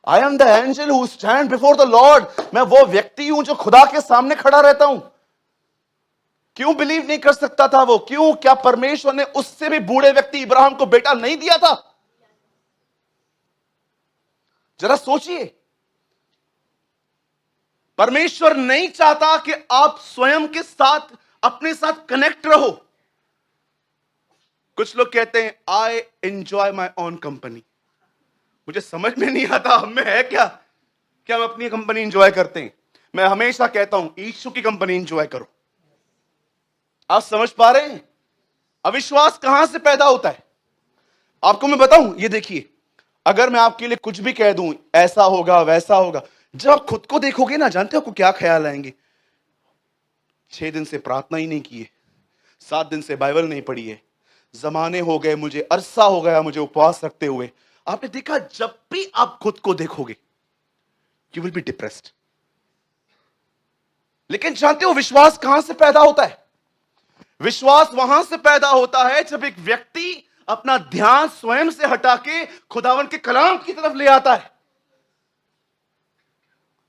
I am the angel who stand before the Lord. मैं वो व्यक्ति हूं जो खुदा के सामने खड़ा रहता हूं। क्यों बिलीव नहीं कर सकता था वो? क्यों? क्या परमेश्वर ने उससे भी बूढ़े व्यक्ति इब्राहिम को बेटा नहीं दिया था? जरा सोचिए, परमेश्वर नहीं चाहता कि आप स्वयं के साथ, अपने साथ कनेक्ट रहो। कुछ लोग कहते हैं I enjoy my own company. मुझे समझ में नहीं आता हम में है क्या हम अपनी कंपनी एंजॉय करते हैं। मैं हमेशा कहता हूं यीशु की कंपनी एंजॉय करो। आप समझ पा रहे हैं अविश्वास कहां से पैदा होता है? आपको मैं बताऊं, ये देखिए, अगर मैं आपके लिए कुछ भी कह दूं, ऐसा होगा वैसा होगा, जब आप खुद को देखोगे ना, जानते हो आपको क्या ख्याल आएंगे? 6 दिन से प्रार्थना ही नहीं की है, 7 दिन से बाइबल नहीं पढ़ी है, जमाने हो गए मुझे, अरसा हो गया मुझे उपवास रखते हुए। आपने देखा, जब भी आप खुद को देखोगे यू विल बी डिप्रेस्ड। लेकिन जानते हो विश्वास कहां से पैदा होता है? विश्वास वहां से पैदा होता है जब एक व्यक्ति अपना ध्यान स्वयं से हटा के खुदावन के कलाम की तरफ ले आता है।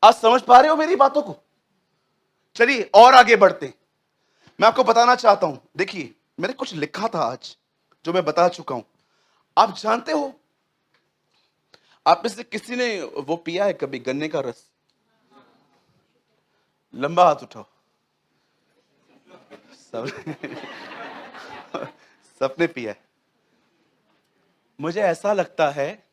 आप समझ पा रहे हो मेरी बातों को? चलिए और आगे बढ़ते हैं। मैं आपको बताना चाहता हूं, देखिए मैंने कुछ लिखा था आज जो मैं बता चुका हूं। आप जानते हो, आप में से किसी ने वो पिया है कभी, गन्ने का रस? लंबा हाथ उठाओ। सब सबने पिया है। मुझे ऐसा लगता है,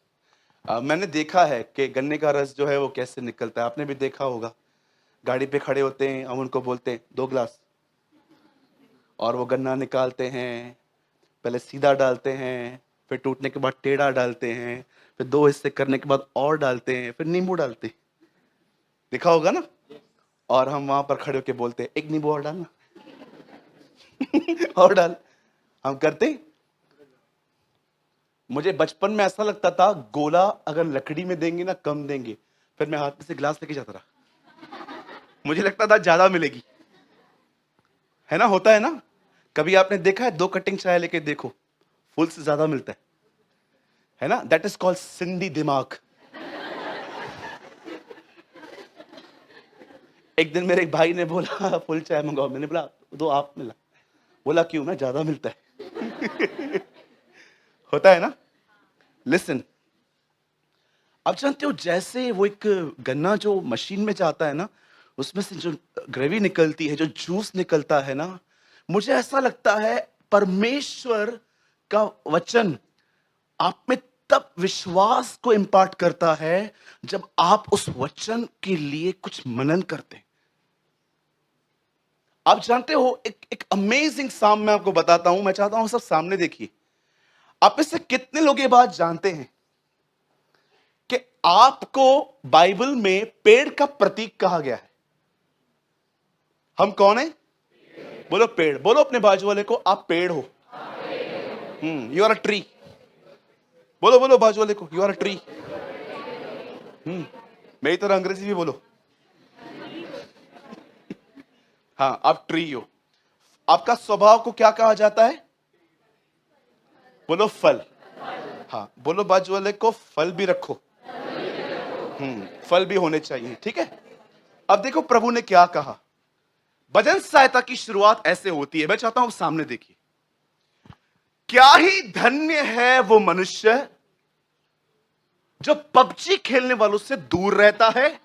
मैंने देखा है कि गन्ने का रस जो है वो कैसे निकलता है। आपने भी देखा होगा, गाड़ी पे खड़े होते हैं, हम उनको बोलते हैं 2 गिलास, और वो गन्ना निकालते हैं, पहले सीधा डालते हैं, फिर टूटने के बाद टेढ़ा डालते हैं, फिर 2 हिस्से करने के बाद और डालते हैं, फिर नींबू डालते हैं। देखा होगा ना? और हम वहां पर खड़े होकर बोलते हैं 1 नींबू और डालना। और डाल, हम करते। मुझे बचपन में ऐसा लगता था, गोला अगर लकड़ी में देंगे ना कम देंगे, फिर मैं हाथ में से गिलास लेके जाता रहा। मुझे लगता था ज्यादा मिलेगी, है ना? होता है ना? कभी आपने देखा है 2 कटिंग चाय लेके देखो, फुल से ज्यादा मिलता है ना? दैट इज कॉल्ड सिंधी दिमाग। एक दिन मेरे एक भाई ने बोला फुल चाय मंगाओ, मैंने बोला 2 आप मिला। बोला क्यों? ना ज्यादा मिलता है। होता है ना? लिसन, आप जानते हो जैसे वो एक गन्ना जो मशीन में जाता है ना, उसमें से जो ग्रेवी निकलती है, जो जूस निकलता है ना, मुझे ऐसा लगता है परमेश्वर का वचन आप में तब विश्वास को इंपार्ट करता है जब आप उस वचन के लिए कुछ मनन करते हैं। आप जानते हो, एक अमेजिंग साम मैं आपको बताता हूं, मैं चाहता हूं सब सामने देखिए। आप में से कितने लोग ये बात जानते हैं कि आपको बाइबल में पेड़ का प्रतीक कहा गया है? हम कौन है? बोलो पेड़। बोलो अपने बाजू वाले को, आप पेड़ हो। You are a tree. बोलो बोलो बाजू वाले को, यू आर अ ट्री। मेरी तरह अंग्रेजी भी बोलो। हाँ, आप ट्री हो। आपका स्वभाव को क्या कहा जाता है? बोलो फल। हाँ, बोलो बाजू वाले को फल भी रखो। फल भी होने चाहिए, ठीक है। अब देखो प्रभु ने क्या कहा। भजन सहायता की शुरुआत ऐसे होती है, मैं चाहता हूं सामने देखिए। क्या ही धन्य है वो मनुष्य जो पबजी खेलने वालों से दूर रहता है।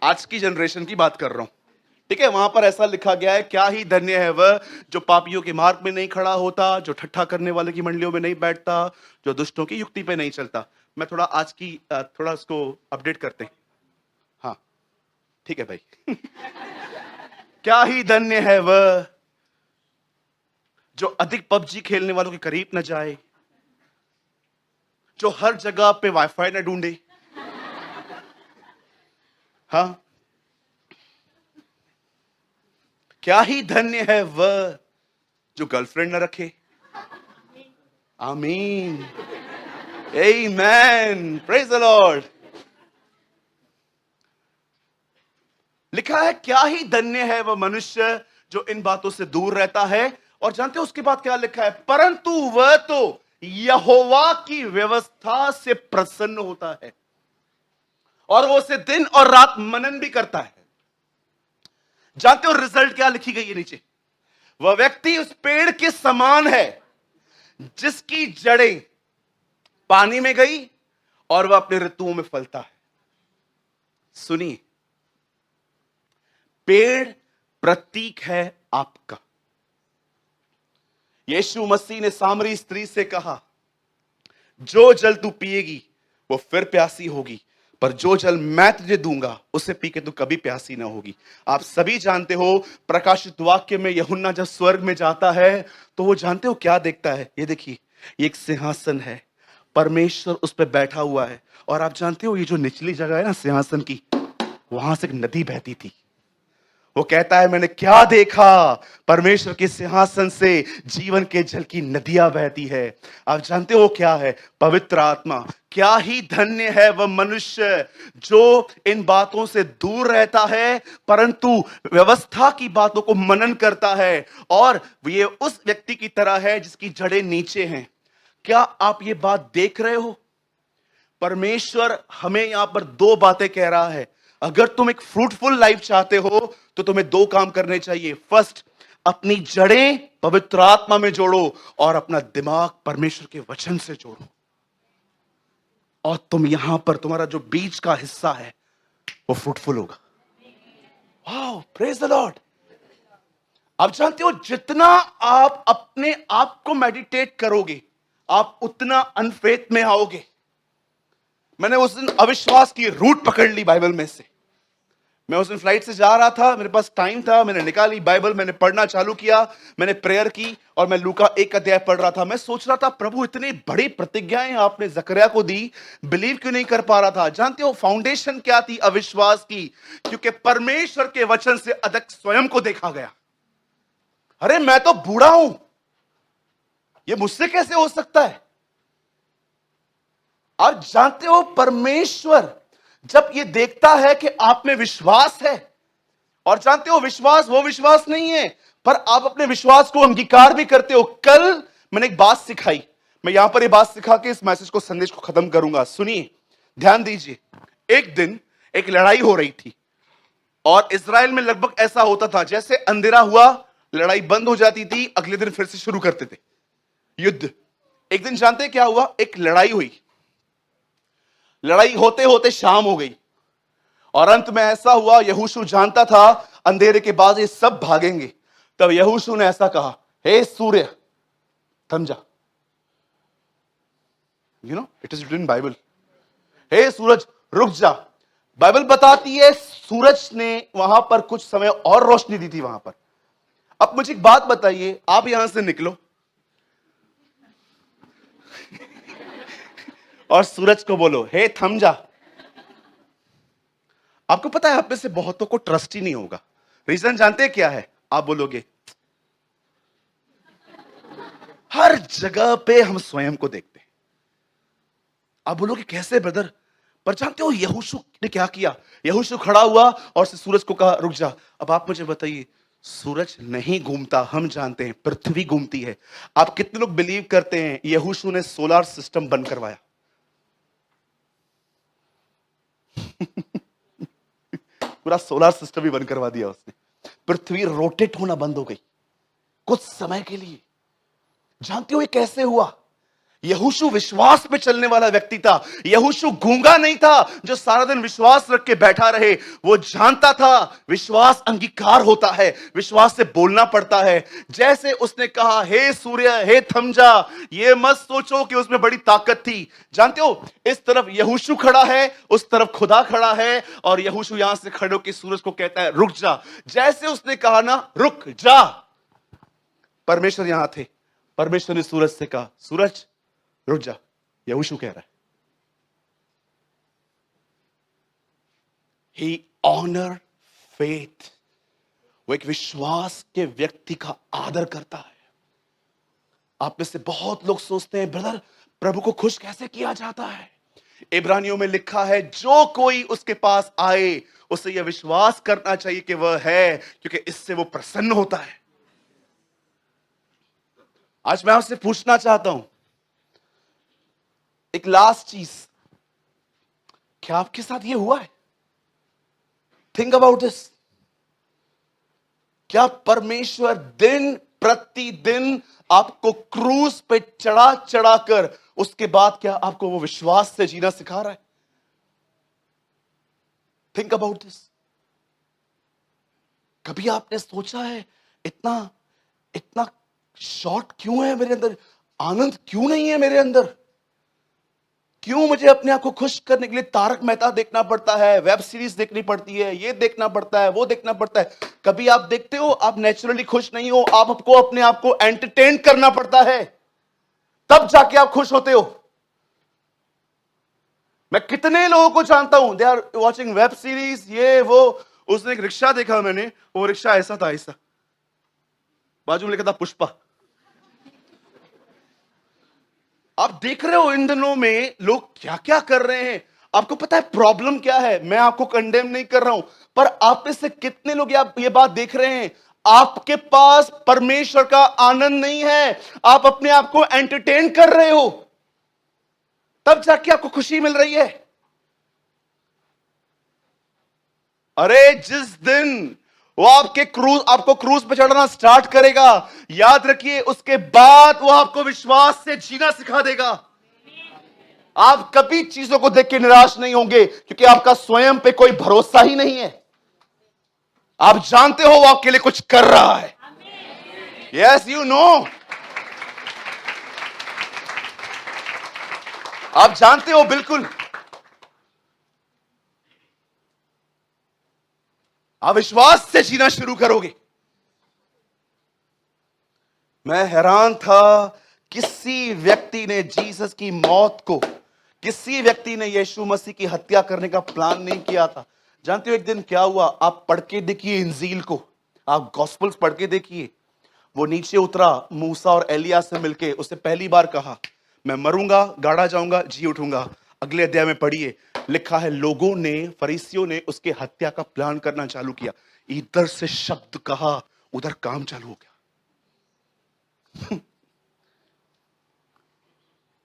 आज की जनरेशन की बात कर रहा हूं, ठीक है। वहां पर ऐसा लिखा गया है, क्या ही धन्य है वह जो पापियों के मार्ग में नहीं खड़ा होता, जो ठट्ठा करने वाले की मंडलियों में नहीं बैठता, जो दुष्टों की युक्ति पे नहीं चलता। मैं थोड़ा आज की थोड़ा उसको अपडेट करते हैं। हाँ, ठीक है भाई। क्या ही धन्य है वह जो अधिक पबजी खेलने वालों के करीब न जाए, जो हर जगह पे वाईफाई न ढूंढे। हाँ, क्या ही धन्य है वह जो गर्लफ्रेंड न रखे। आमीन, आमेन, प्रेज द लॉर्ड। लिखा है क्या ही धन्य है वह मनुष्य जो इन बातों से दूर रहता है। और जानते हो उसके बाद क्या लिखा है? परंतु वह तो यहोवा की व्यवस्था से प्रसन्न होता है और वो उसे दिन और रात मनन भी करता है। जानते हो रिजल्ट क्या लिखी गई है नीचे? वह व्यक्ति उस पेड़ के समान है जिसकी जड़ें पानी में गई और वह अपने ऋतुओं में फलता है। सुनिए, पेड़ प्रतीक है आपका। यीशु मसीह ने सामरी स्त्री से कहा, जो जल तू पिएगी वो फिर प्यासी होगी, पर जो जल मैं तुझे दूंगा उसे पी के तू कभी प्यासी ना होगी। आप सभी जानते हो प्रकाशित वाक्य में यूहन्ना जब स्वर्ग में जाता है तो वो जानते हो क्या देखता है? ये देखिए, ये एक सिंहासन है, परमेश्वर उस पर बैठा हुआ है। और आप जानते हो ये जो निचली जगह है ना सिंहासन की, वहां से एक नदी बहती थी। वो कहता है मैंने क्या देखा, परमेश्वर के सिंहासन से जीवन के जल की नदियां बहती है। आप जानते हो क्या है? पवित्र आत्मा। क्या ही धन्य है वह मनुष्य जो इन बातों से दूर रहता है परंतु व्यवस्था की बातों को मनन करता है। और ये उस व्यक्ति की तरह है जिसकी जड़ें नीचे हैं। क्या आप ये बात देख रहे हो? परमेश्वर हमें यहां पर दो बातें कह रहा है। अगर तुम एक फ्रूटफुल लाइफ चाहते हो तो तुम्हें दो काम करने चाहिए। फर्स्ट, अपनी जड़ें पवित्र आत्मा में जोड़ो और अपना दिमाग परमेश्वर के वचन से जोड़ो, और तुम यहां पर तुम्हारा जो बीज का हिस्सा है वो फ्रूटफुल होगा। Wow, praise the Lord. आप जानते हो जितना आप अपने आप को मेडिटेट करोगे आप उतना अनफेथ में आओगे। मैंने उस दिन अविश्वास की रूट पकड़ ली बाइबल में से। मैं उस दिन फ्लाइट से जा रहा था, मेरे पास टाइम था, मैंने निकाली बाइबल, मैंने पढ़ना चालू किया, मैंने प्रेयर की और मैं लूका 1 अध्याय पढ़ रहा था। मैं सोच रहा था प्रभु इतनी बड़ी प्रतिज्ञाएं आपने जकरिया को दी, बिलीव क्यों नहीं कर पा रहा था। जानते हो फाउंडेशन क्या थी अविश्वास की? क्योंकि परमेश्वर के वचन से अधिक स्वयं को देखा गया। अरे मैं तो बूढ़ा हूं, ये मुझसे कैसे हो सकता है? आप जानते हो परमेश्वर जब ये देखता है कि आप में विश्वास है, और जानते हो विश्वास वो विश्वास नहीं है पर आप अपने विश्वास को अंगीकार भी करते हो। कल मैंने एक बात सिखाई, मैं यहां पर ये बात सिखा के इस मैसेज को, संदेश को खत्म करूंगा। सुनिए, ध्यान दीजिए। एक दिन एक लड़ाई हो रही थी और इजराइल में लगभग ऐसा होता था जैसे अंधेरा हुआ लड़ाई बंद हो जाती थी, अगले दिन फिर से शुरू करते थे युद्ध। एक दिन जानते क्या हुआ? एक लड़ाई हुई, लड़ाई होते होते शाम हो गई और अंत में ऐसा हुआ, यहोशू जानता था अंधेरे के बाद ये सब भागेंगे। तब यहोशू ने ऐसा कहा, हे सूर्य थम जा। You know it is written Bible, हे सूरज रुक जा। बाइबल बताती है सूरज ने वहां पर कुछ समय और रोशनी दी थी वहां पर। अब मुझे एक बात बताइए, आप यहां से निकलो और सूरज को बोलो हे थम जा। आपको पता है आप में से बहुतों को ट्रस्ट ही नहीं होगा। रीजन जानते हैं क्या है? आप बोलोगे हर जगह पे हम स्वयं को देखते हैं। आप बोलोगे कैसे ब्रदर? पर जानते हो यहोशू ने क्या किया? यहोशू खड़ा हुआ और उसने सूरज को कहा रुक जा। अब आप मुझे बताइए, सूरज नहीं घूमता, हम जानते हैं पृथ्वी घूमती है। आप कितने लोग बिलीव करते हैं यहोशू ने सोलर सिस्टम बंद करवाया? पूरा सोलर सिस्टम ही बंद करवा दिया उसने। पृथ्वी रोटेट होना बंद हो गई कुछ समय के लिए। जानते हो ये कैसे हुआ? यहोशू विश्वास पे चलने वाला व्यक्ति था। यहोशू गूंगा नहीं था जो सारा दिन विश्वास रख के बैठा रहे। वो जानता था विश्वास अंगीकार होता है, विश्वास से बोलना पड़ता है। जैसे उसने कहा हे सूर्य हे थम जा, ये मत सोचो कि उसमें बड़ी ताकत थी। जानते हो इस तरफ यहोशू खड़ा है, उस तरफ खुदा खड़ा है, और यहोशू यहां से खड़े होकर सूरज को कहता है रुक जा। जैसे उसने कहा ना रुक जा, परमेश्वर यहां थे। परमेश्वर ने सूरज से कहा सूरज रुक जा। यहोशू कह रहा है ही ऑनर फेथ। वो एक विश्वास के व्यक्ति का आदर करता है। आप में से बहुत लोग सोचते हैं ब्रदर प्रभु को खुश कैसे किया जाता है? इब्रानियों में लिखा है जो कोई उसके पास आए उसे यह विश्वास करना चाहिए कि वह है, क्योंकि इससे वो प्रसन्न होता है। आज मैं आपसे पूछना चाहता हूं एक लास्ट चीज, क्या आपके साथ ये हुआ है? Think about this. क्या परमेश्वर दिन प्रतिदिन आपको क्रूज पे चढ़ा चढ़ाकर उसके बाद क्या आपको वो विश्वास से जीना सिखा रहा है? Think about this. कभी आपने सोचा है इतना इतना शॉर्ट क्यों है मेरे अंदर, आनंद क्यों नहीं है मेरे अंदर? क्यों मुझे अपने आप को खुश करने के लिए तारक मेहता देखना पड़ता है, वेब सीरीज देखनी पड़ती है, ये देखना पड़ता है, वो देखना पड़ता है? कभी आप देखते हो आप नेचुरली खुश नहीं हो, आपको अपने आप को एंटरटेन करना पड़ता है, तब जाके आप खुश होते हो। मैं कितने लोगों को जानता हूं they are watching web series ये वो। उसने एक रिक्शा देखा मैंने, वो रिक्शा ऐसा था, ऐसा बाजू में लिखा था पुष्पा। आप देख रहे हो इन दिनों में लोग क्या क्या कर रहे हैं। आपको पता है प्रॉब्लम क्या है? मैं आपको कंडेम नहीं कर रहा हूं, पर आप में से कितने लोग आप ये बात देख रहे हैं आपके पास परमेश्वर का आनंद नहीं है, आप अपने आप को एंटरटेन कर रहे हो, तब जाके आपको खुशी मिल रही है। अरे जिस दिन वो आपको क्रूज पे चढ़ना स्टार्ट करेगा, याद रखिए उसके बाद वो आपको विश्वास से जीना सिखा देगा। आप कभी चीजों को देख के निराश नहीं होंगे, क्योंकि आपका स्वयं पे कोई भरोसा ही नहीं है। आप जानते हो वो आपके लिए कुछ कर रहा है। यस यू नो, आप जानते हो बिल्कुल। आप विश्वास से जीना शुरू करोगे। मैं हैरान था, किसी व्यक्ति ने जीसस की मौत को, किसी व्यक्ति ने यीशु मसीह की हत्या करने का प्लान नहीं किया था। जानते हो एक दिन क्या हुआ? आप पढ़ के देखिए इंजील को, आप गॉस्पेल्स पढ़ के देखिए। वो नीचे उतरा मूसा और एलिया से मिलके, उसने पहली बार कहा मैं मरूंगा, गाड़ा जाऊंगा, जी उठूंगा। अगले अध्याय में पढ़िए, लिखा है लोगों ने, फरीसियों ने उसके हत्या का प्लान करना चालू किया। इधर से शब्द कहा, उधर काम चालू हो गया।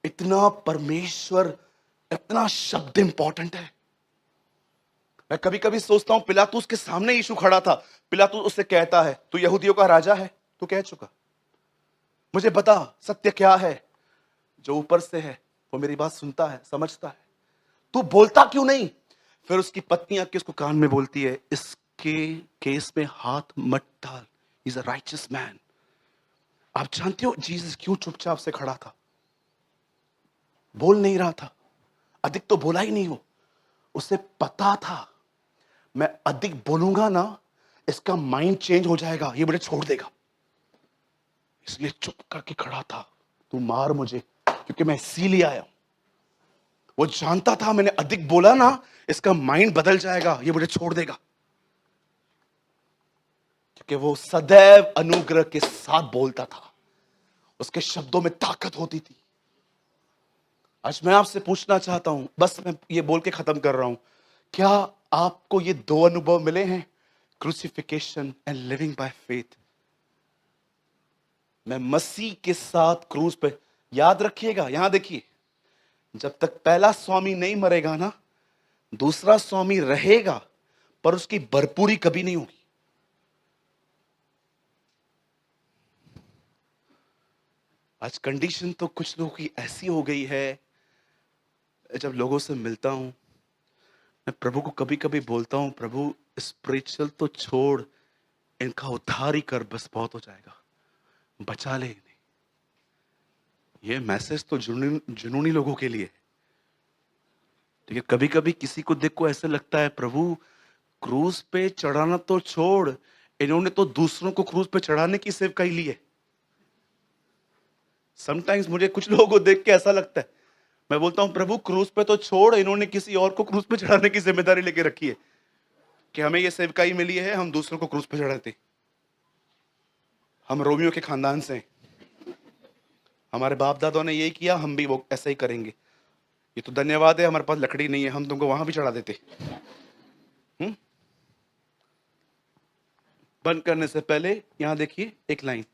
इतना परमेश्वर, इतना शब्द इंपॉर्टेंट है। मैं कभी कभी सोचता हूं पिलातूस के सामने यीशु खड़ा था, पिलातूस उससे कहता है तू यहूदियों का राजा है? तू कह चुका, मुझे बता सत्य क्या है। जो ऊपर से है वो मेरी बात सुनता है, समझता है, तू बोलता क्यों नहीं? फिर उसकी पत्नी आके उसको कान में बोलती है इसके केस में हाथ मत डाल, इज अ राइचियस मैन। आप जानते हो जीसस क्यों चुपचाप से खड़ा था? बोल नहीं रहा था, अधिक तो बोला ही नहीं। वो उसे पता था मैं अधिक बोलूंगा ना इसका माइंड चेंज हो जाएगा, ये मुझे छोड़ देगा, इसलिए चुप करके खड़ा था। तू मार मुझे, क्योंकि मैं इसीलिए आया हूं। वो जानता था मैंने अधिक बोला ना इसका माइंड बदल जाएगा, ये मुझे छोड़ देगा, क्योंकि वो सदैव अनुग्रह के साथ बोलता था, उसके शब्दों में ताकत होती थी। आज मैं आपसे पूछना चाहता हूं, बस मैं ये बोल के खत्म कर रहा हूं, क्या आपको ये दो अनुभव मिले हैं, crucifixion and living by faith? मैं मसीह के साथ क्रूस पे, याद रखिएगा, यहां देखिए, जब तक पहला स्वामी नहीं मरेगा ना, दूसरा स्वामी रहेगा, पर उसकी भरपूरी कभी नहीं होगी। आज कंडीशन तो कुछ लोगों की ऐसी हो गई है, जब लोगों से मिलता हूं, मैं प्रभु को कभी कभी बोलता हूं, प्रभु स्पिरिचुअल तो छोड़, इनका उद्धार ही कर, बस बहुत हो जाएगा, बचा ले इन्हें। ये मैसेज तो जुनूनी लोगों के लिए है। ठीक है, कभी कभी किसी को देख को ऐसे लगता है, प्रभु क्रूज पे चढ़ाना तो छोड़, इन्होंने तो दूसरों को क्रूज पे चढ़ाने की सेवकाई ली है। समटाइम्स मुझे कुछ लोगों को देख के ऐसा लगता है, मैं बोलता हूं, प्रभु क्रूज पे तो छोड़, इन्होंने किसी और को क्रूज पे चढ़ाने की जिम्मेदारी लेके रखी है कि हमें ये सेवकाई मिली है, हम दूसरों को क्रूज पे चढ़ाते। हम रोमियो के खानदान से, हमारे बाप दादों ने यही किया, हम भी वो ऐसा ही करेंगे। ये तो धन्यवाद है हमारे पास लकड़ी नहीं है, हम तुमको वहां भी चढ़ा देते। बंद करने से पहले यहां देखिए एक लाइन,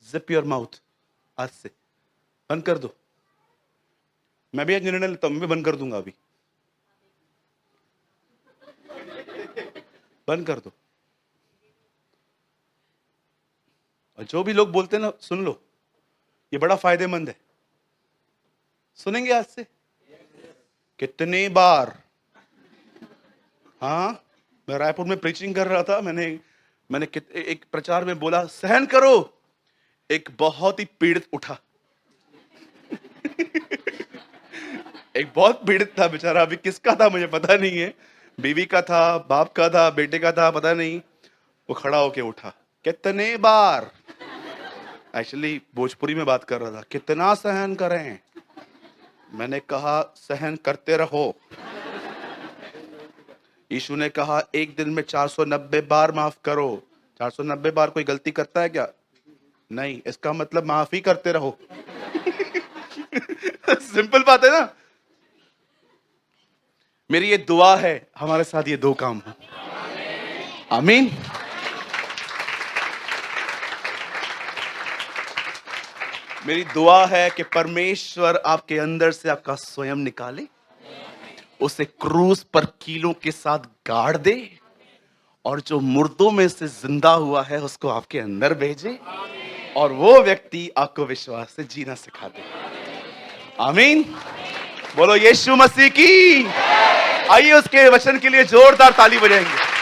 जिप योर माउथ, आज से बंद कर दो। मैं भी आज निर्णय लेता हूं, मैं भी बंद कर दूंगा, अभी बंद कर दो। और जो भी लोग बोलते हैं ना, सुन लो, ये बड़ा फायदेमंद है। सुनेंगे आज से कितने बार? हाँ, मैं रायपुर में प्रीचिंग कर रहा था, मैंने एक प्रचार में बोला, सहन करो। एक बहुत ही पीड़ित उठा एक बहुत पीड़ित था बेचारा, अभी किसका था मुझे पता नहीं है, बीवी का था, बाप का था, बेटे का था, पता नहीं। वो खड़ा होके उठा, कितने बार, एक्चुअली भोजपुरी में बात कर रहा था, कितना सहन करें। मैंने कहा सहन करते रहो। यीशु ने कहा एक दिन में 490 बार माफ करो। 490 बार कोई गलती करता है क्या? नहीं, इसका मतलब माफ ही करते रहो। सिंपल बात है ना। मेरी ये दुआ है हमारे साथ ये दो काम हो। आमीन। मेरी दुआ है कि परमेश्वर आपके अंदर से आपका स्वयं निकाले, उसे क्रूस पर कीलों के साथ गाड़ दे, और जो मुर्दों में से जिंदा हुआ है उसको आपके अंदर भेजे, और वो व्यक्ति आपको विश्वास से जीना सिखा दे। आमीन। बोलो यीशु मसीह की। आइए उसके वचन के लिए जोरदार ताली बजाएंगे।